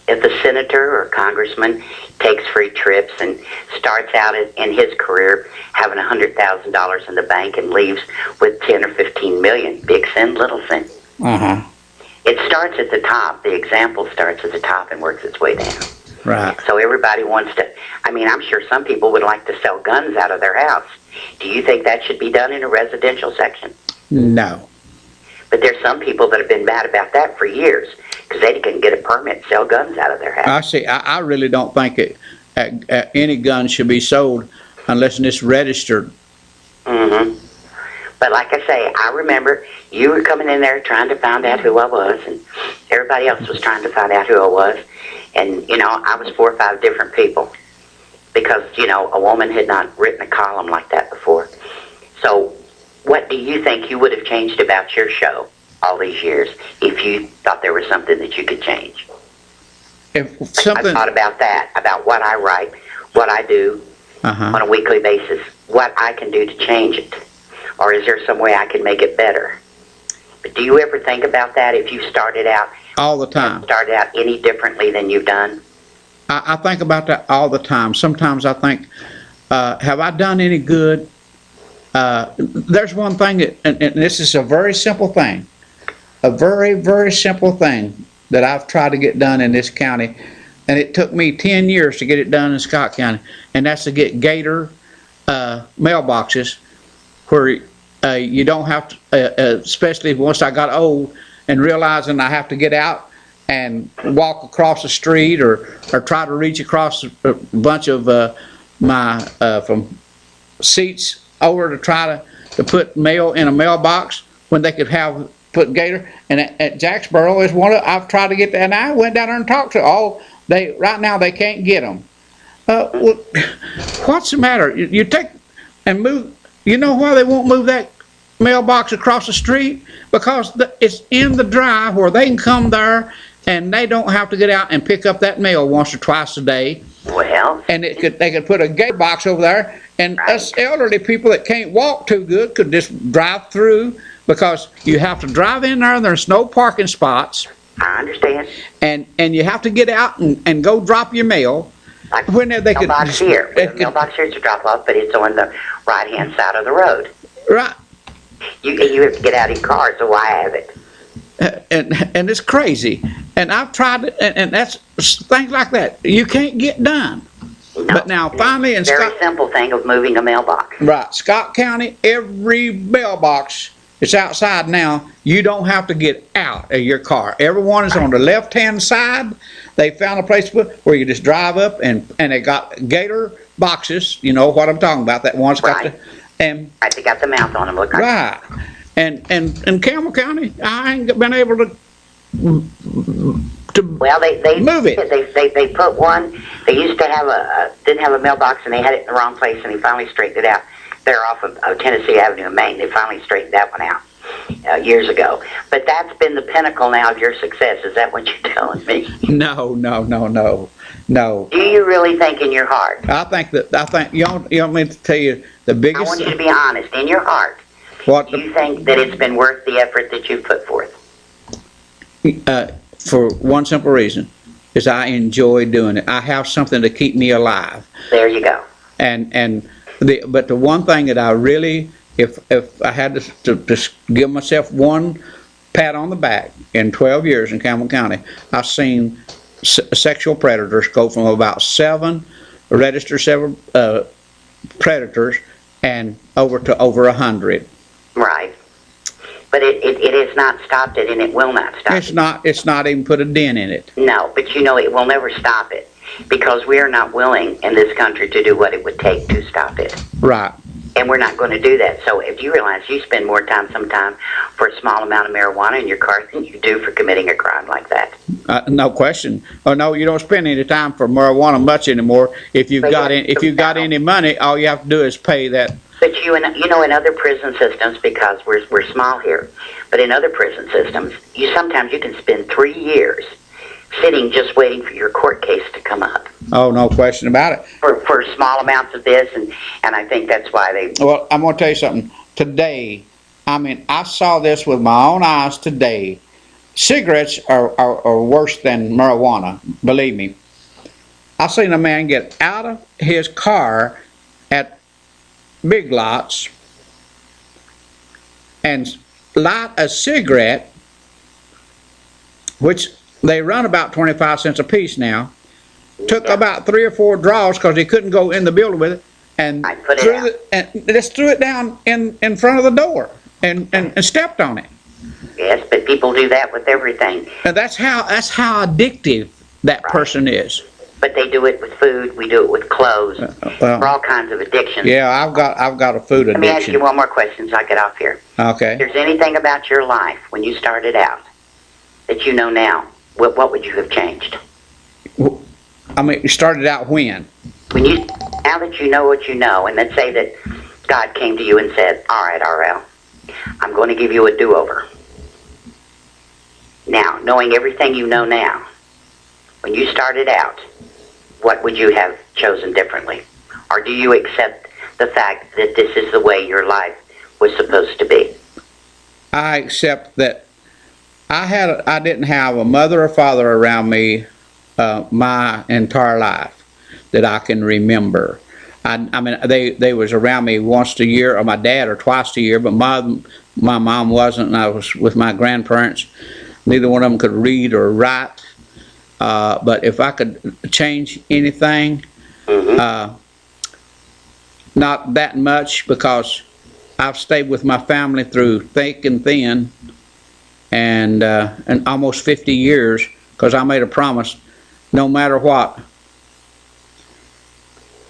If a senator or congressman takes free trips and starts out in his career having $100,000 in the bank and leaves with 10 or 15 million, big sin, little sin. Uh-huh. It starts at the top. The example starts at the top and works its way down. Right. So everybody wants to, I mean, I'm sure some people would like to sell guns out of their house. Do you think that should be done in a residential section? No. But there's some people that have been mad about that for years because they couldn't get a permit to sell guns out of their house. I see. I really don't think any gun should be sold unless it's registered. Mm-hmm. But like I say, I remember you were coming in there trying to find out who I was, and everybody else was trying to find out who I was. And, you know, I was 4 or 5 different people because, you know, a woman had not written a column like that before. So what do you think you would have changed about your show all these years if you thought there was something that you could change? If something... I thought about that, about what I write, what I do on a weekly basis, what I can do to change it. Or is there some way I can make it better? But do you ever think about that if you started out? All the time. Started out any differently than you've done? I think about that all the time. Sometimes I think, have I done any good? There's one thing, and this is a very simple thing. a very, very simple thing that I've tried to get done in this county, and it took me 10 years to get it done in Scott County, and that's to get Gator mailboxes where you don't have to, especially once I got old and realizing I have to get out and walk across the street or try to reach across a bunch of from seats over to try to put mail in a mailbox when they could have put Gator. And at Jacksboro is one I've tried to get that, and I went down there and talked to right now they can't get them. Well, what's the matter? You take and move. You know why they won't move that mailbox across the street? Because it's in the drive where they can come there and they don't have to get out and pick up that mail once or twice a day. Well, and they could put a gate box over there, and us elderly people that can't walk too good could just drive through, because you have to drive in there and there's no parking spots. I understand. And you have to get out and go drop your mail. Like when they could mailbox here. Mailbox here to drop off, but it's on the right-hand side of the road. Right. You have to get out of your car, so why have it? And it's crazy. And I've tried it, and that's things like that you can't get done. No, but now finally in very simple thing of moving a mailbox. Right, Scott County, every mailbox is outside now. You don't have to get out of your car. Everyone is on the left-hand side. They found a place where you just drive up, and they got Gator boxes. You know what I'm talking about? That one's got the they got the mouth on them. Look right. And in Campbell County, I ain't been able to well, they move it. They put one. They used to have didn't have a mailbox, and they had it in the wrong place, and they finally straightened it out. They're off of Tennessee Avenue in Maine. They finally straightened that one out years ago. But that's been the pinnacle now of your success. Is that what you're telling me? No. Do you really think in your heart? I think you want me to tell you the biggest. I want you to be honest in your heart. What do you think that it's been worth the effort that you've put forth? For one simple reason, is I enjoy doing it. I have something to keep me alive. There you go. But the one thing that I really, if I had to give myself one pat on the back, in 12 years in Campbell County, I've seen sexual predators go from about 7 registered predators and over to over 100. Right. But it has not stopped it, and it will not stop it. It's not even put a dent in it. No, but you know it will never stop it, because we are not willing in this country to do what it would take to stop it. Right. And we're not going to do that. So if you realize you spend more time sometime for a small amount of marijuana in your car than you do for committing a crime like that. No question. Oh no, you don't spend any time for marijuana much anymore. If you've got any money, all you have to do is pay that. But you know, in other prison systems, because we're small here, but in other prison systems, sometimes you can spend 3 years sitting just waiting for your court case to come up. Oh, no question about it. For small amounts of this, and I think that's why they. Well, I'm going to tell you something. Today, I saw this with my own eyes today. Cigarettes are worse than marijuana, believe me. I seen a man get out of his car at Big Lots and light a cigarette, which they run about 25 cents a piece now. Took about 3 or 4 draws because he couldn't go in the building with it, and just threw it down in front of the door and stepped on it. Yes, but people do that with everything. And that's how addictive that person is. But they do it with food. We do it with clothes. For all kinds of addictions. Yeah, I've got a food addiction. Let me ask you one more question so I get off here. Okay. If there's anything about your life when you started out that you know now, what would you have changed? You started out when? Now that you know what you know, and let's say that God came to you and said, all right, RL, I'm going to give you a do-over. Now, knowing everything you know now, when you started out, what would you have chosen differently? Or do you accept the fact that this is the way your life was supposed to be? I accept that I didn't have a mother or father around me my entire life that I can remember. They was around me once a year, or my dad, or twice a year, but My mom wasn't, and I was with my grandparents. Neither one of them could read or write. But if I could change anything, not that much, because I've stayed with my family through thick and thin, and almost 50 years, because I made a promise, no matter what,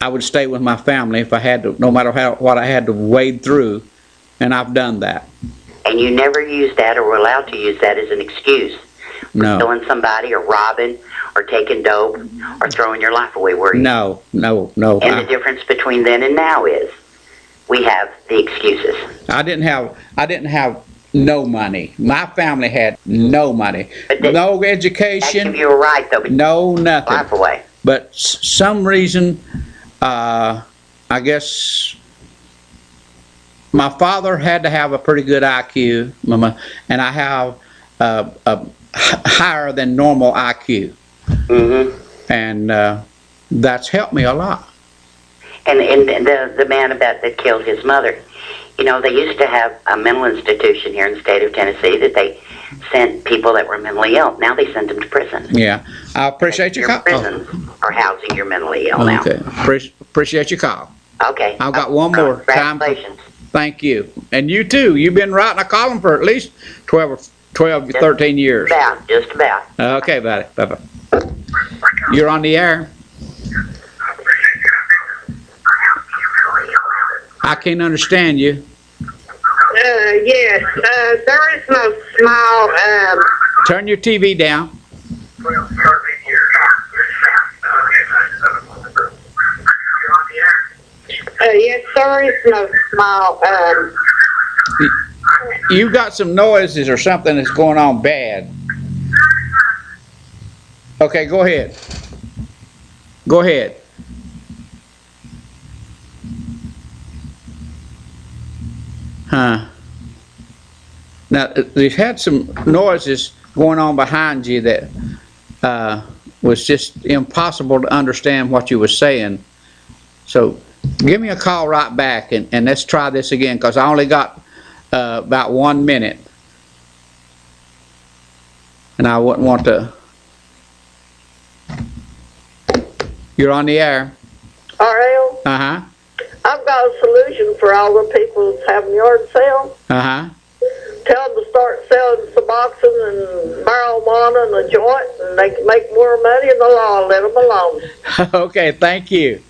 I would stay with my family if I had to, no matter what I had to wade through, and I've done that. And you never used that or were allowed to use that as an excuse for No. killing somebody or robbing or taking dope or throwing your life away, were you? No. And the difference between then and now is we have the excuses. I didn't have no money. My family had no money. No education. That give you a right, though. No nothing. Life away. But some reason, I guess my father had to have a pretty good IQ, and I have a higher than normal IQ. And that's helped me a lot. And the man that killed his mother, you know, they used to have a mental institution here in the state of Tennessee that they sent people that were mentally ill. Now they send them to prison. Yeah, I appreciate your call. Prisons are housing your mentally ill now. Okay, appreciate your call. Okay. I've got one more time. Congratulations. Thank you. And you too. You've been writing a column for at least 12, 13 years. Just about. Okay, buddy. Bye-bye. You're on the air. I can't understand you. Yes, there is no small, Turn your TV down. yes, there is no small, You got some noises or something that's going on bad. Okay, go ahead. Go ahead. Huh. Now, they've had some noises going on behind you that was just impossible to understand what you were saying. So give me a call right back and let's try this again, because I only got about 1 minute. And I wouldn't want to. You're on the air. RL, Uh-huh. I've got a solution for all the people that's having yard sales. Uh-huh. Tell them to start selling Suboxone and marijuana and the joint, and they can make more money in the law. Let them alone. Okay, thank you.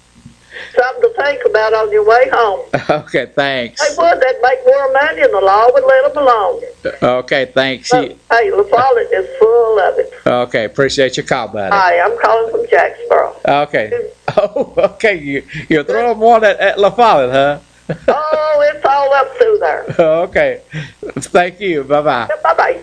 Something to think about on your way home. Okay, thanks. They would. They'd make more money, and the law would let them alone. Okay, thanks. Hey, La Follette is full of it. Okay, appreciate your call, buddy. Hi, I'm calling from Jacksboro. Okay. Oh, okay. You're throwing one at La Follette, huh? Oh, it's all up through there. Okay. Thank you. Bye-bye. Bye-bye.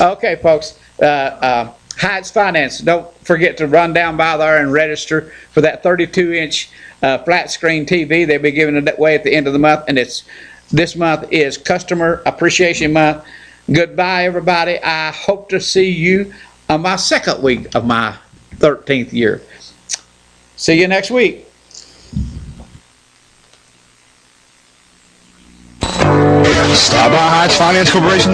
Okay, folks. Heights Finance. Don't forget to run down by there and register for that 32-inch flat screen TV. They'll be giving it away at the end of the month, and this month is Customer Appreciation Month. Goodbye, everybody. I hope to see you on my second week of my 13th year. See you next week. Stop by Heights Finance Corporation